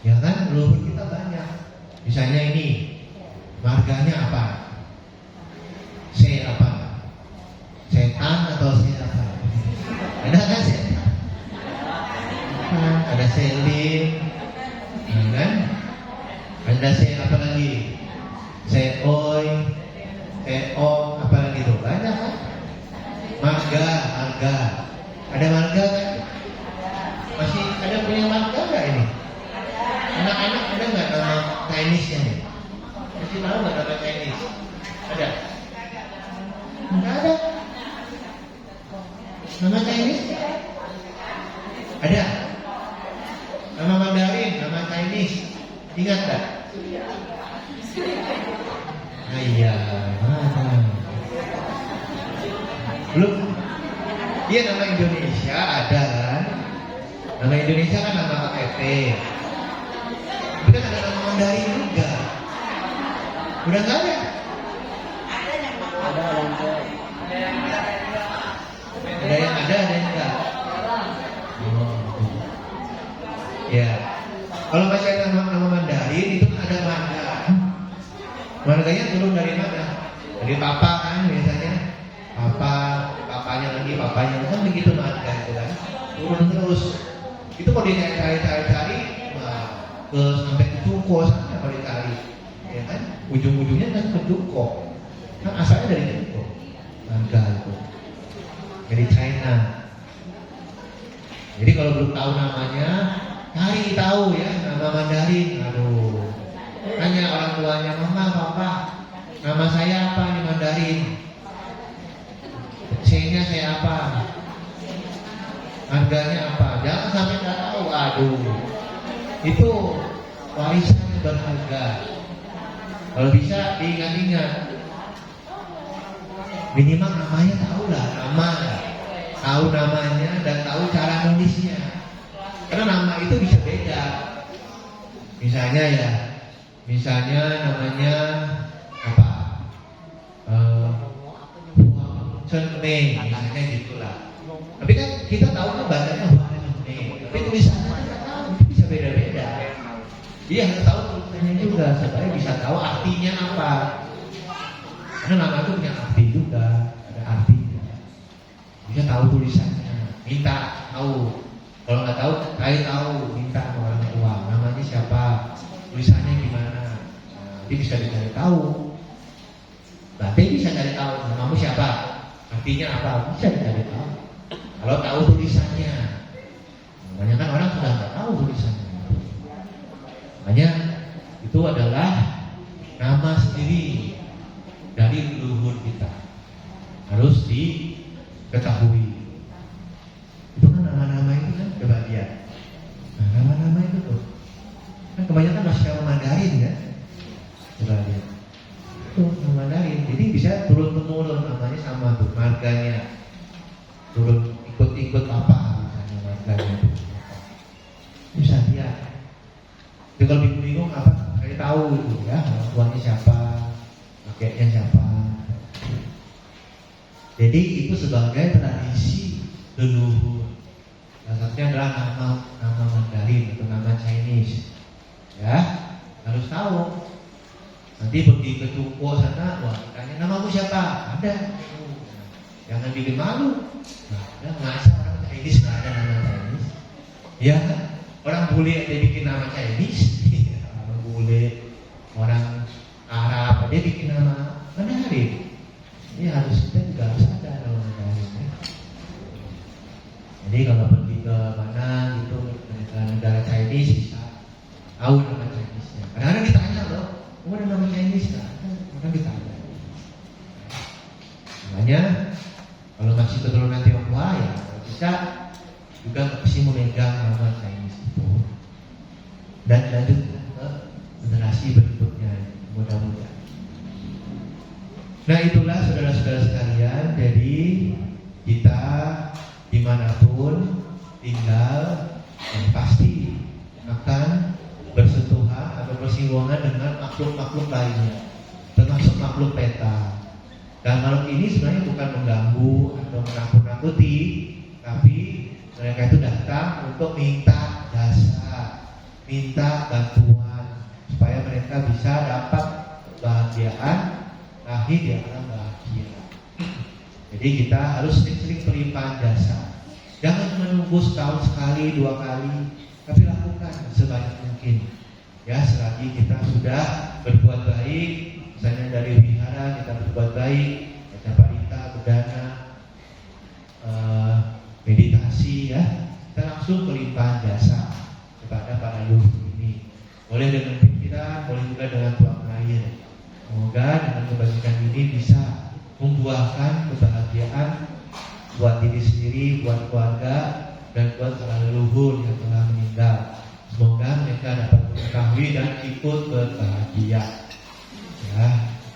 Ya kan, leluhur kita banyak. Misalnya ini, marganya apa? Apa? Setan atau apa? Ada kan setan? Ada Selim, kan? Ada apa lagi? Seoi, Seong, apa lagi tuh? Banyak kan? Marga. Ada marga kan? Masih ada punya marga nggak ini? Anak-anak ada nggak nama Chinese-nya nih? Masih tahu nggak nama Chinese? Ada? Nggak ada. Nama Chinese? Ada. Nama Mandarin, nama Chinese. Ingat nggak? Nah, iya. Belum? Iya, nama Indonesia ada kan? Nama Indonesia kan nama KTP. Tapi kan ada nama Mandarin juga. Udah nggak ada? Ada yang ada yang enggak. Ya. Kalau masih ada nama Mandarin itu kan ada marga. Marganya turun dari mana? Dari papa kan biasanya. Papanya lagi kan begitu marga itu kan. Turun terus. Itu kalau dicari, ke sampai ke Cuko sana kalau dicari, ya kan? Ujung-ujungnya kan ke Cuko. Kan asalnya dari Cuko, marga itu dari China. Jadi kalau belum tahu namanya, cari tahu ya nama Mandarin. Aduh, tanya orang tuanya, mama, papa, nama saya apa nih Mandarin? C-nya saya apa? Harganya apa? Jangan sampai nggak tahu. Aduh, itu warisan berharga. Kalau bisa diingat-ingat. Minimal namanya tahu lah, tahu namanya dan tahu cara nulisnya. Karena nama itu bisa beda. Misalnya namanya apa? Huang Chen-mei, misalnya gitulah. Tapi kan kita tahu kan bacanya Huang Chen-mei. Tapi tulisannya kita tahu itu bisa beda-beda. Dia harus tahu tulisannya juga supaya bisa tahu artinya apa. Karena nama itu punya arti juga, ada artinya. Bisa tahu tulisannya, minta tahu. Kalau nggak tahu, tahu, minta ke orang tua, namanya siapa, tulisannya gimana. Nanti bisa dicari tahu. Berarti bisa cari tahu namamu siapa, artinya apa, bisa dicari tahu. Kalau tahu tulisannya, banyak kan orang sudah nggak tahu tulisannya. Makanya itu adalah nama sendiri dari leluhur kita, harus diketahui. Itu kan nama-nama itu kan coba lihat. Nah, nama-nama itu tuh kan kebanyakan masih nama Mandarin kan. Coba lihat. Itu nama Mandarin. Jadi bisa turun temurun namanya sama tuh, marganya. Turun ikut-ikut apa misalnya marganya itu. Bisa lihat. Jadi kalau bingung apa? Cari tahu itu ya, orang tuanya siapa, kakeknya siapa. Jadi itu sebagai tradisi leluhur. Salah satunya adalah nama Mandarin atau nama Chinese. Ya, harus tahu. Nanti pergi ke toko sana, wah tanya namamu siapa? Ada. Jangan bikin malu. Nah, ada masa orang Chinese nggak ada nama Chinese? Ya kan? Orang bule dia bikin nama Chinese. Orang bule, orang Arab dia bikin nama Mandarin. Ini harus kita juga harus ada nama Mandarin. Ya. Jadi kalau pergi ke mana gitu negara Chinese bisa tahu nama Chinese-nya. Kadang-kadang ditanya loh, kamu ada nama Chinese nggak? Kadang ditanya. Makanya kalau masih keturunan Tionghoa ya bisa juga masih memegang nama Chinese itu dan lanjut ke generasi berikutnya mudah-mudahan. Nah itulah saudara-saudara sekalian, jadi kita dimanapun tinggal yang pasti akan bersentuhan atau bersinggungan dengan makhluk-makhluk lainnya, termasuk makhluk peta. Dan makhluk ini sebenarnya bukan mengganggu atau menakut-nakuti, tapi mereka itu datang untuk minta jasa, minta bantuan supaya mereka bisa dapat kebahagiaan lahir di alam bahagia. Jadi kita harus sering-sering berlimpah jasa. Jangan menunggu setahun sekali, 2 kali, tapi lakukan sebanyak mungkin. Ya, selagi kita sudah berbuat baik, misalnya dari wihara kita berbuat baik, baca parita, berdana, meditasi ya, kita langsung berlimpah jasa kepada para leluhur ini. Boleh dengan pikiran, boleh juga dengan tuang air. Semoga dengan kebajikan ini bisa membuahkan kebahagiaan buat diri sendiri, buat keluarga, dan buat para leluhur yang telah meninggal. Semoga mereka dapat mengetahui dan ikut berbahagia. Ya,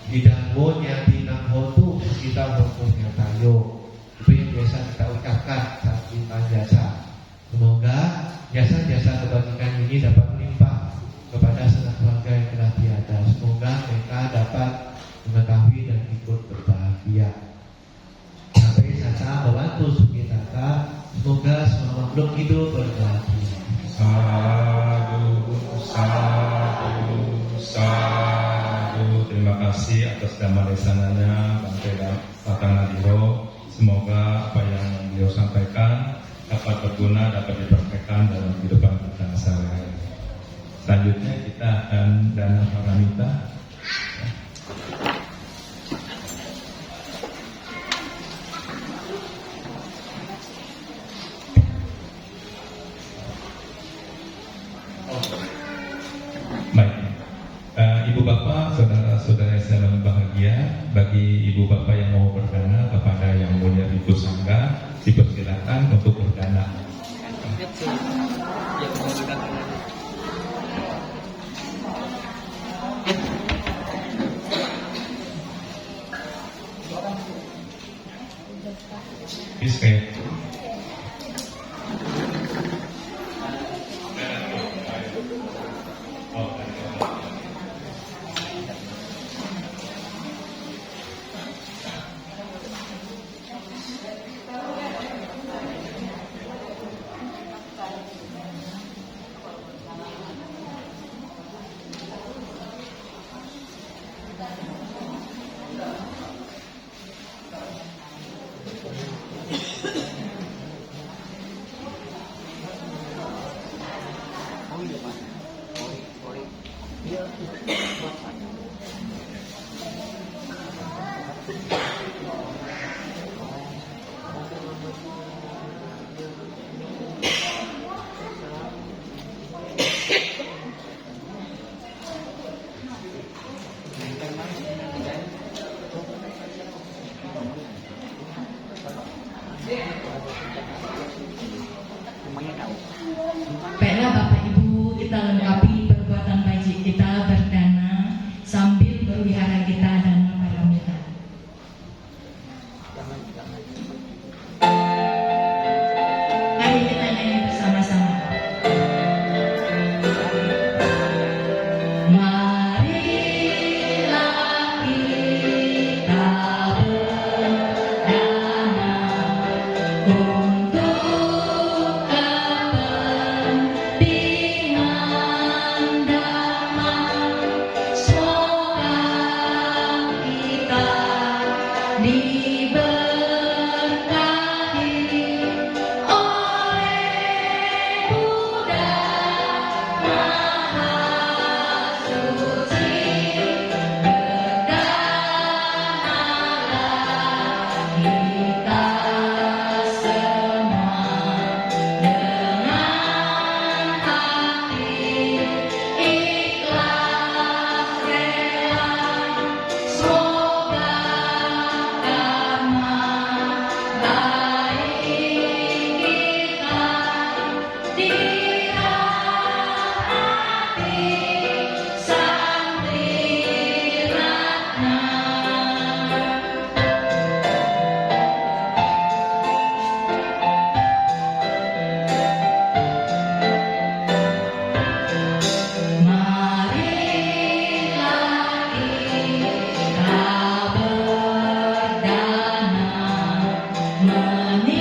hidangmonya tinang hotu kita hukumnya tayo. Itu yang biasa kita ucapkan saat limpah jasa. Semoga jasa-jasa kebajikan ini dapat melimpah kepada sanak keluarga yang telah tiada. Semoga mereka dapat mengetahui dan ikut berbahagia. Sampai sasa membantu sukitata. Semoga semua makhluk hidup berbahagia. Sadu, sadu, sadu. Terima kasih atas damai sananya Bante Patanadiro. Semoga apa yang beliau sampaikan dapat berguna, dapat dipraktekkan dalam kehidupan kita sehari-hari. Selanjutnya kita akan dana paramita. Baik, Ibu Bapak, saudara-saudara yang bahagia, bagi Ibu Bapak yang mau berdana kepada yang mulia Ibu Sangga, dipersilakan untuk berdana. Iskaya. Baiklah Bapak Ibu, kita lengkapi perbuatan baik kita berdana sambil berwihara kita dan paramita. Mari kita nyanyi bersama-sama. Marilah kita berdana untuk kepentingan damai. Semoga kita diberkati oleh Buddha Maha Suci. Berdanalah kita semua dengan hati ikhlas rela. Semoga karma baik kita dirahmati Santri Ratna. Marilah kita berdana menimbun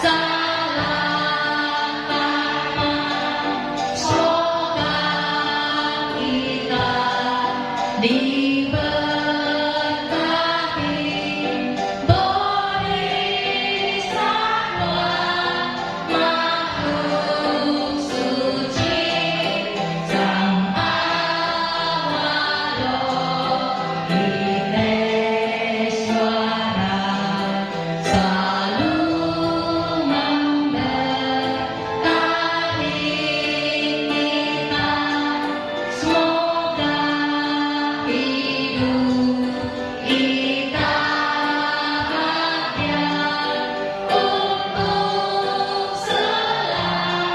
salah karma. Semoga kita diberkati bodhisattva makhluk suci sang Avalokiteswara selalu memberkati kita. Semoga hidup kita bahagia untuk selama-lamanya.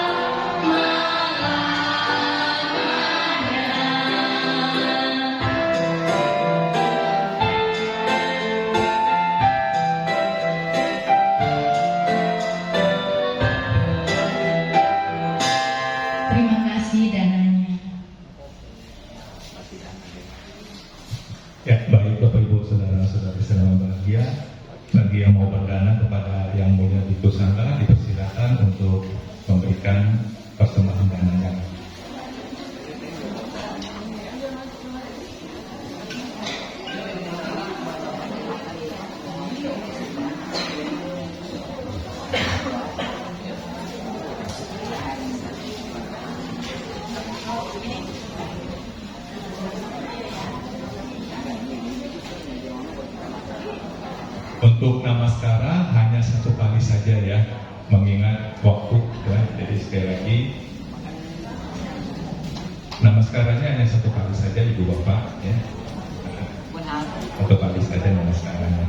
Terima kasih dananya. Ya, baik Bapak Ibu saudara-saudari sedang bahagia. Bagi yang mau berdana kepada yang mulia Bhikkhu Sangha, dipersilakan untuk memberikan persembahan dananya. Untuk namaskara hanya satu kali saja ya, mengingat waktu ya. Jadi sekali lagi namaskaranya hanya satu kali saja Ibu Bapak ya. Satu kali saja namaskaranya.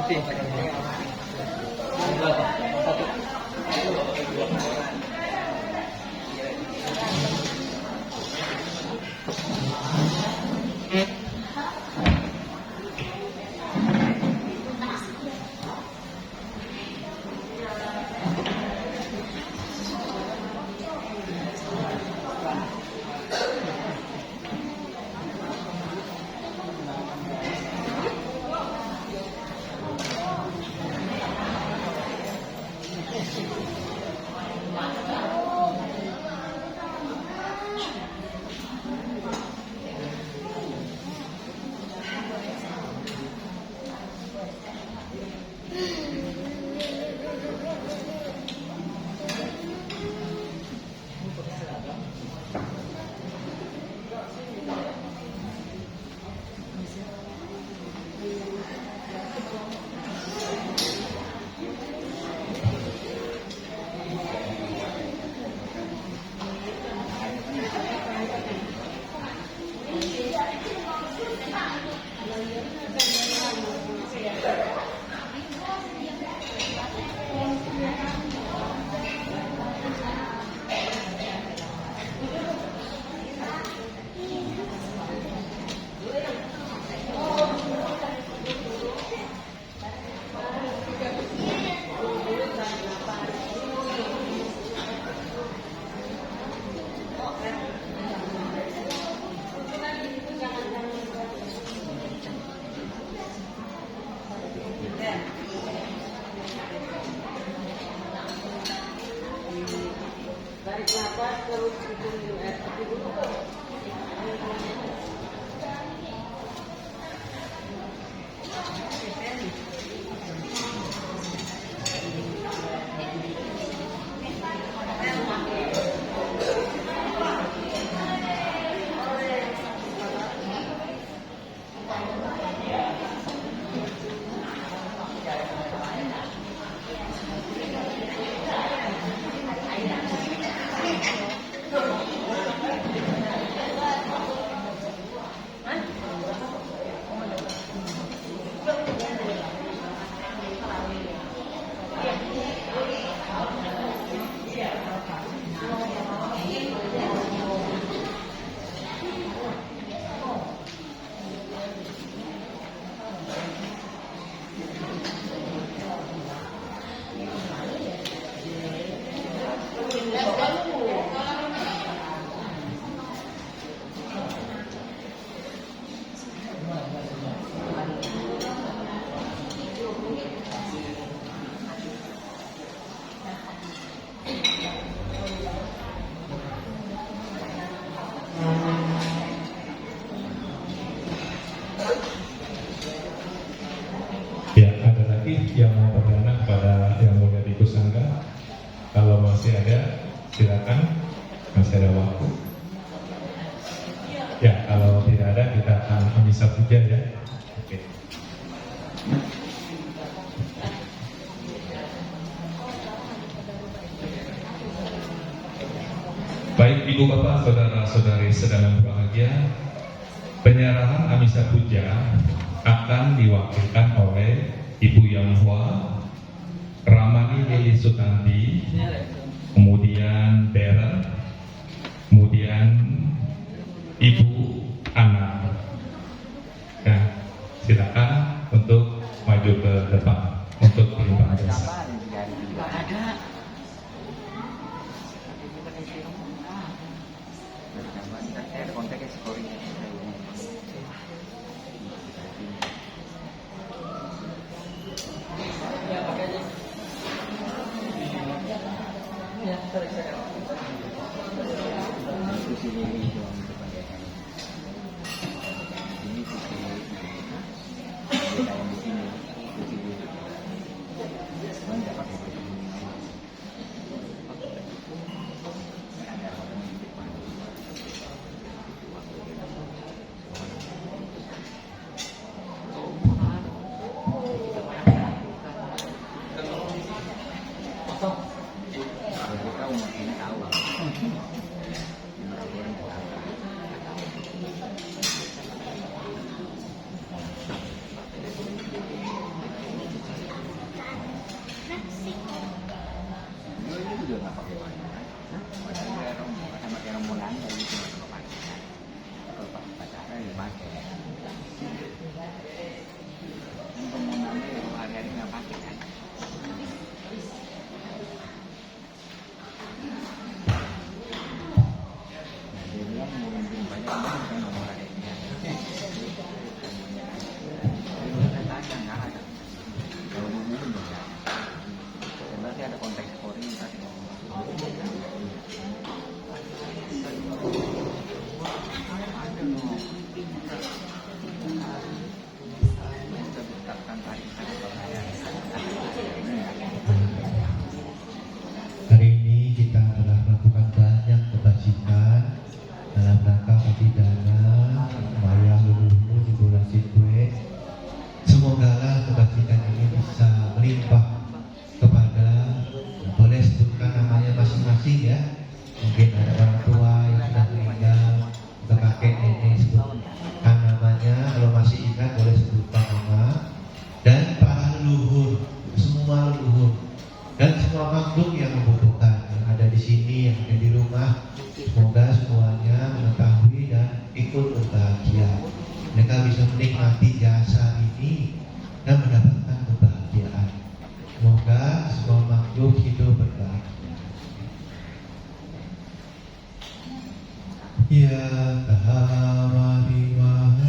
Nanti. Ya, ada lagi yang mau bertanya kepada yang mulia di Kusangga. Kalau masih ada, silakan, masih ada waktu. Ya, kalau tidak ada, kita akan bisa puja ya. Oke. Baik Ibu Bapak, Saudara-saudari sedang berbahagia, penyerahan Amisa Puja akan diwakilkan oleh Ibu Yang Hua, Ramani Lili Sutanti, kemudian Darren, kemudian Ibu Ana. Nah, silakan untuk maju ke depan untuk penyerahan jasa. Kita umat ini tahu. yuk hidup berkah. Ya Tahamahimaha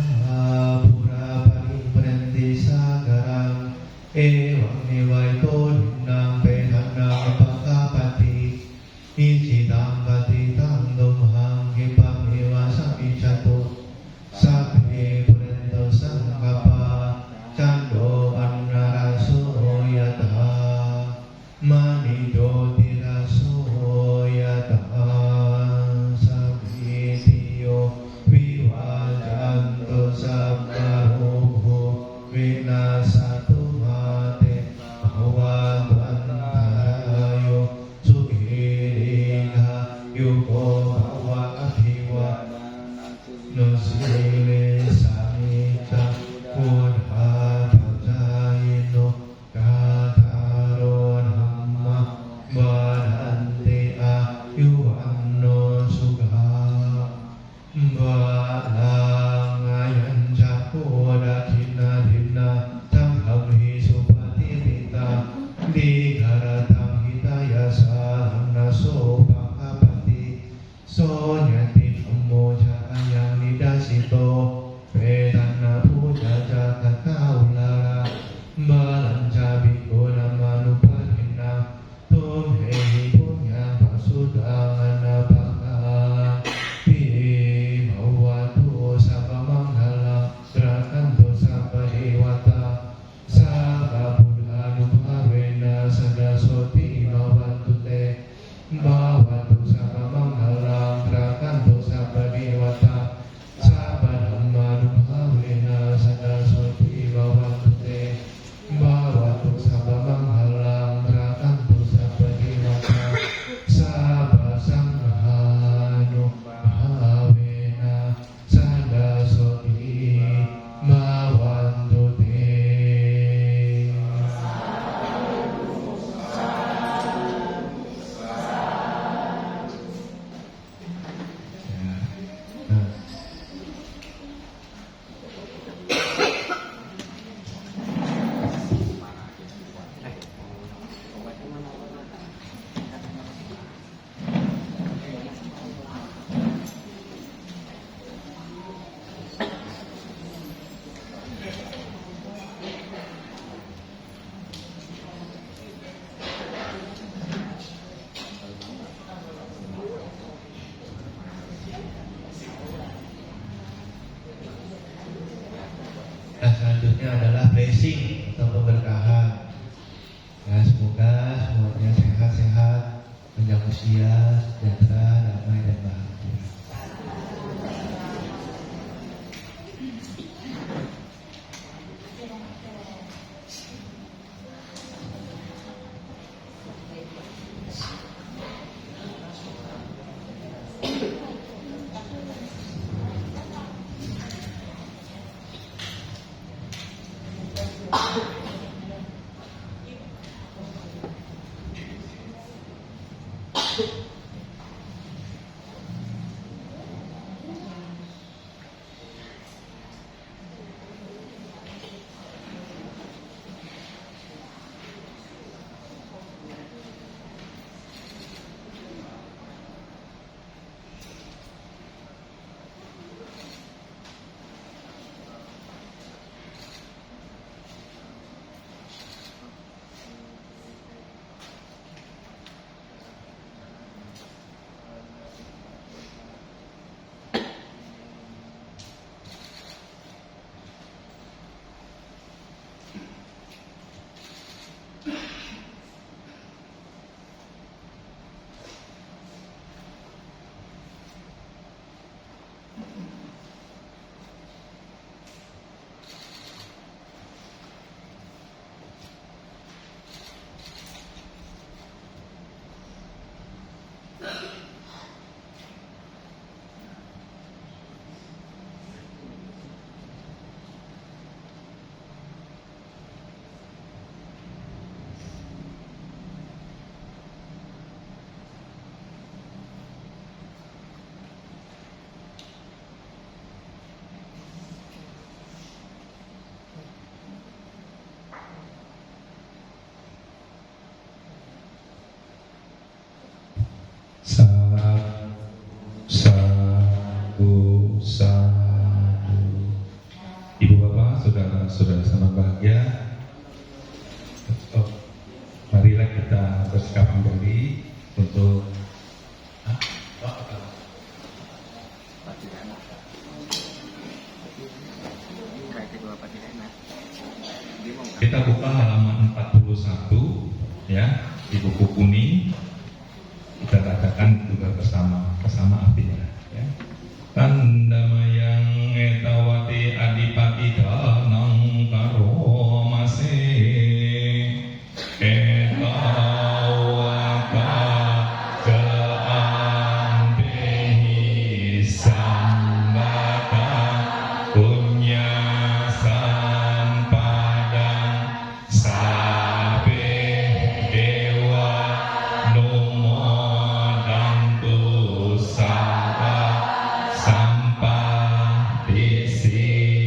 Pura Paring Berhenti Sagarang Ewang Niwaito Dinam Pehanang Pakapati Ichitam Pati Tandum Hanggi Pamiwa Sami Catu Sabi Purento Sangkapa Cando Annaraso Yataha Manido Tiraso Yataha Viwajanto sabbaruho vinasatu mate bhavantu antarayo sukhirinha yuko bhava adhiva nusile samita kudha bhajayino katharo namma badante ayuvanno sukha Balangayan jakoda kina dina tangham hi supati tita di garatang hitaya salam naso pakapati sonyati dhammo jayang nidasito vedana puja jagat kaulara balanja bikuna manupadina tumhehi punya pasudangana pakah Bhawatu Sabha Manggala Trakanto Sabha Dewata Sabha Buddha Nubhavena Sadasoti Bhavantu Te Bhawatu Sabha Manggala Trakanto Sabha Dewata Sabha Dhamma Nubhavena Sadasoti Bhavantu Te Bhawatu Sabha Manggala Trakanto Sabha Dewata Sabha Sanghano Bhavena Sadasoti Bhavantu Te. Nah, selanjutnya adalah blessing atau pemberkahan. Ya, semoga semuanya sehat-sehat, panjang usia, sejahtera, damai dan bahagia. ucapan dari untuk kita buka halaman 41 ya di buku kuning, kita katakan juga bersama artinya ya. Tandamayang etawati adipati danang karo mase etawaka jaambehi sambata punya sampadang sabe dewa numo dantu saba sampah disidia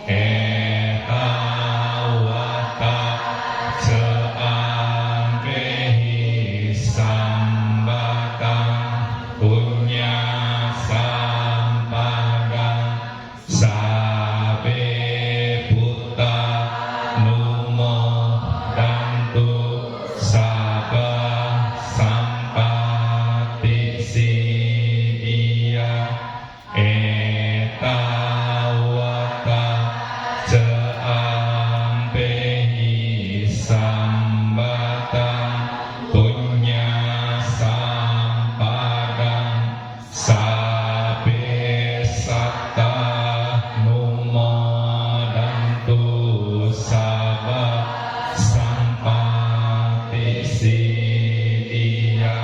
etawata seambehi sambatang punya sampadang sabe buta numo dantu saba sampati sidia etawata seambehi sambatang punya sampadang sabe sata numo dantu saba sampati sidia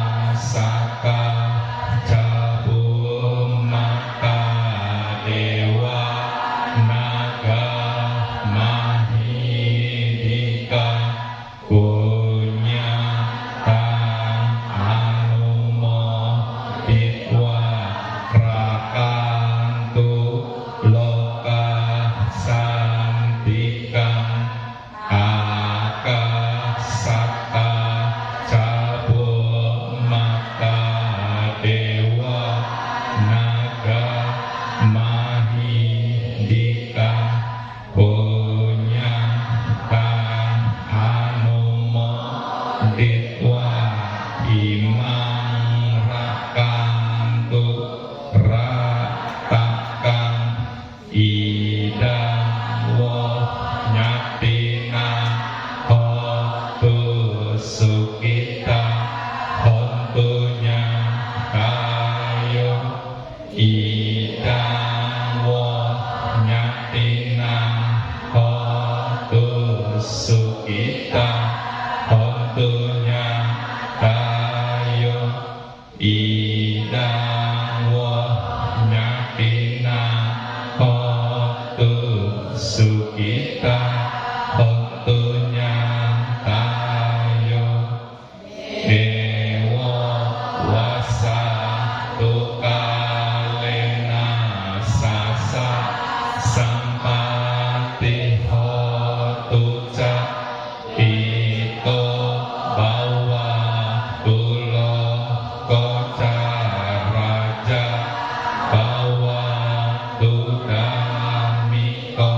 akasaka jabumaka dewa naga mahidika punya tang anumo ditwa rakantu loka santikang akasaka jabumaka dewa naga mahidika punya tang anumo ditwa imang rakantu ratakang idang wo nyatina hotu sukita hontunya kayo idang wo nyatina hotu sukita hontunya kayo idang wo nyatina hotu sukita hontunya kayo dewa wasa tukalena sasa sampati hotuca ito bawa tulo koca raja bawa tudamiko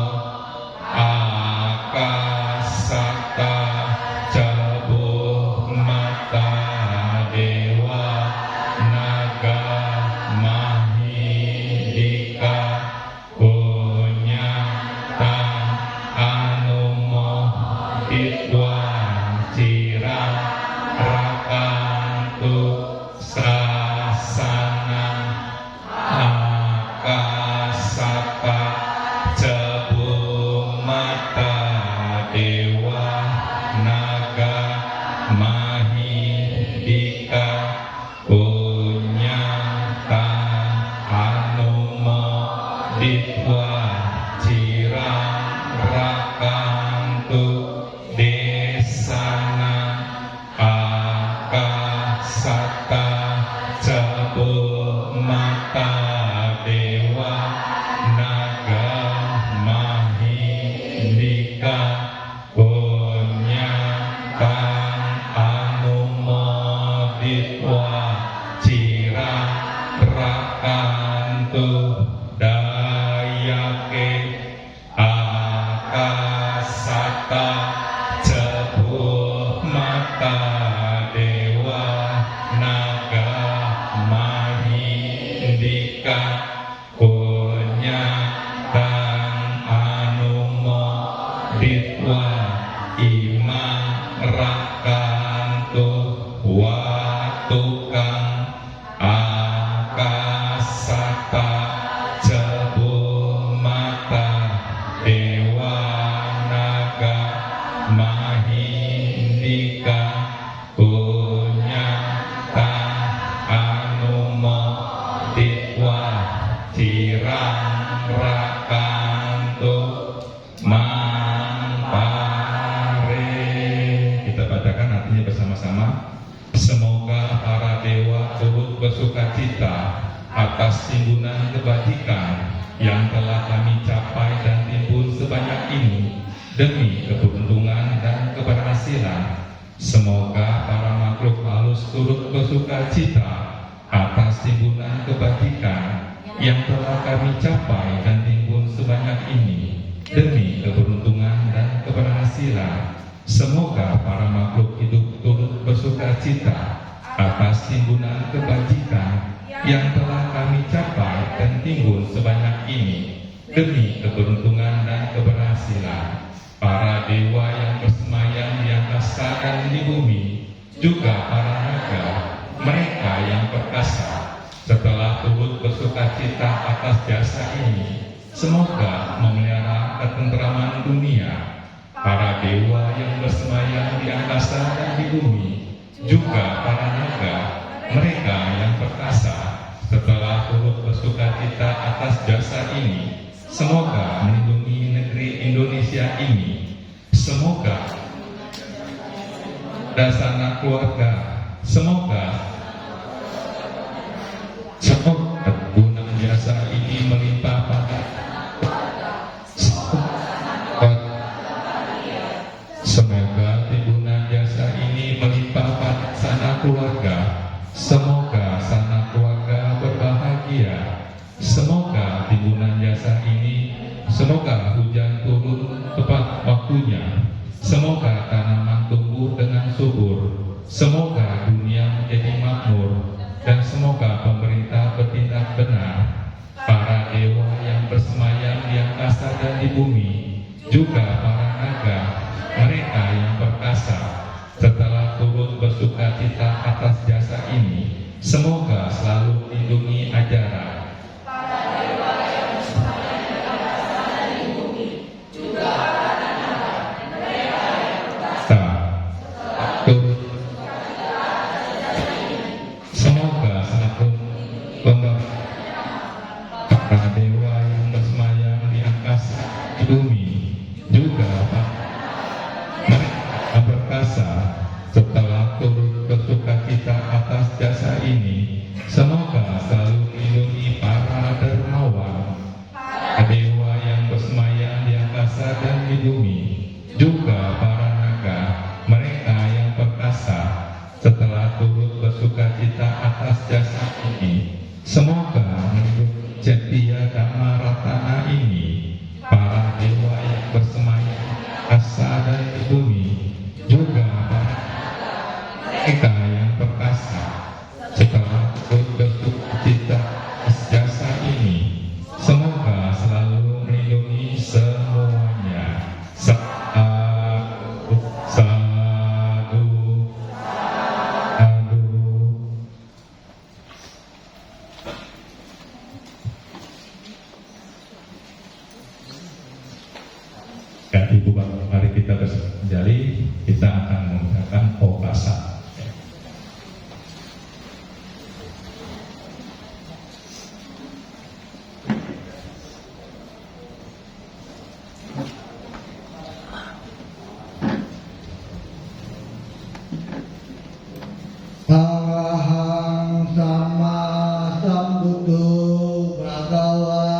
turut bersukacita atas timbunan kebajikan yang telah kami capai dan timbul sebanyak ini demi keberuntungan dan keberhasilan. Semoga para makhluk halus turut bersukacita atas timbunan kebajikan yang telah kami capai dan timbul sebanyak ini demi keberuntungan dan keberhasilan. Semoga para makhluk hidup turut bersukacita atas timbunan kebajikan yang telah kami capai dan timbul sebanyak ini demi keberuntungan dan keberhasilan. Para dewa yang bersemayam di angkasa dan di bumi, juga para naga, mereka yang perkasa, setelah turut bersukacita atas jasa ini, semoga memelihara ketentraman dunia. Para dewa yang bersemayam di angkasa dan di bumi, juga para naga, mereka yang perkasa, setelah turut bersukacita atas jasa ini, semoga melindungi negeri Indonesia ini. Semoga dasana keluarga, semoga guna jasa ini melimpah pada semoga timbunan jasa ini melimpah pada sana keluarga. Semoga sana keluarga berbahagia. Semoga timbunan jasa ini, semoga hujan turun tepat waktunya. Semoga tanaman tumbuh dengan subur. Semoga dunia menjadi makmur. Dan semoga pemerintah bertindak benar. Para dewa yang bersemayam di angkasa dan di bumi, juga para naga, mereka yang perkasa, setelah turut bersukacita atas jasa ini, semoga selalu melindungi ajaran. Turut semoga selalu para dewa yang bersemayam di angkasa di bumi, juga mereka perkasa, setelah turut bersukacita atas jasa ini, semoga selalu melindungi para dermawan. Dewa yang bersemayam di angkasa dan di bumi, juga para naga, mereka yang perkasa, setelah turut bersukacita atas jasa ini, semoga melindungi Setia Dhamma Ratana ini. Para dewa yang bersemayam di angkasa dan di bumi, juga para mereka yang perkasa, setelah turut bersukacita atas jasa ini, semoga selalu melindungi semuanya. Sadu, sadu, sadu. Ya, Ibu Bapak, mari kita berjari, kita akan menggunakan Okasa. Arahang sama sambuddho bhagawa.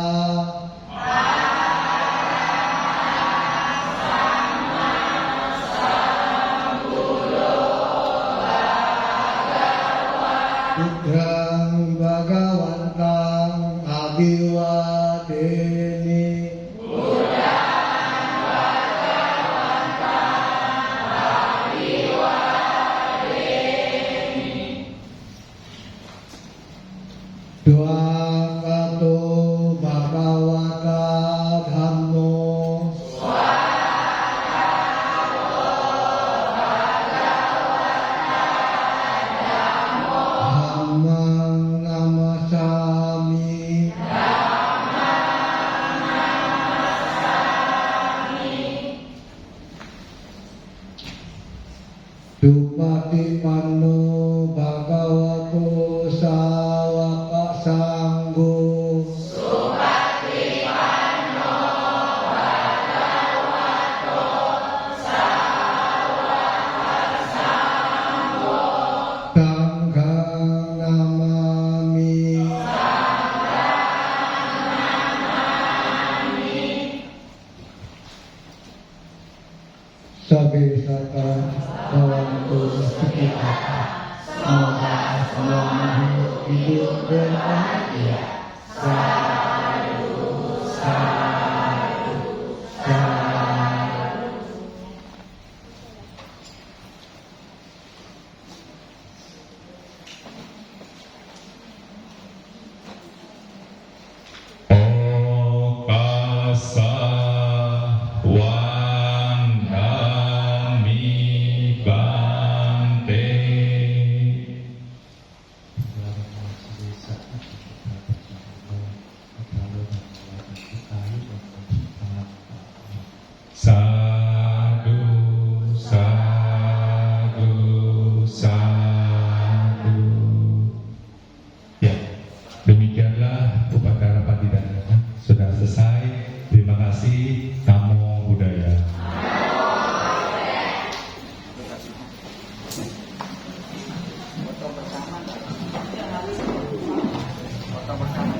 Buddhang bhagawantang abhiwadeni. Swagato bhagavata dhammo. Dhammang namasami. Supatipanno bhagavato sawaka sanggo. Sanghang nama wisata untuk kita. Semoga semuanya hidup berbahagia. Sadu, sadu, sadu. Okasa wandami bante. Sadu, sadu, sadu. Ya, demikianlah upacara patidana sudah selesai. Terima kasih. Namo Buddhaya. Foto bersama. Foto bersama.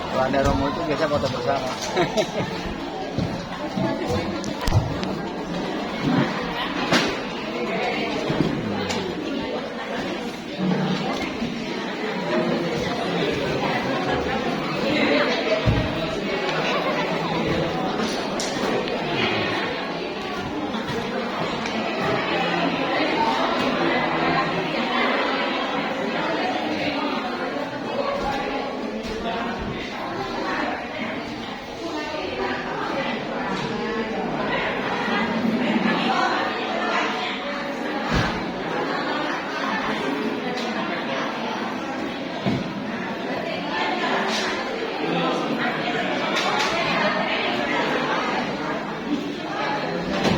Kalau ada Romo itu biasa foto bersama.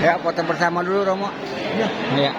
Ya, foto bersama dulu Romo. Ya.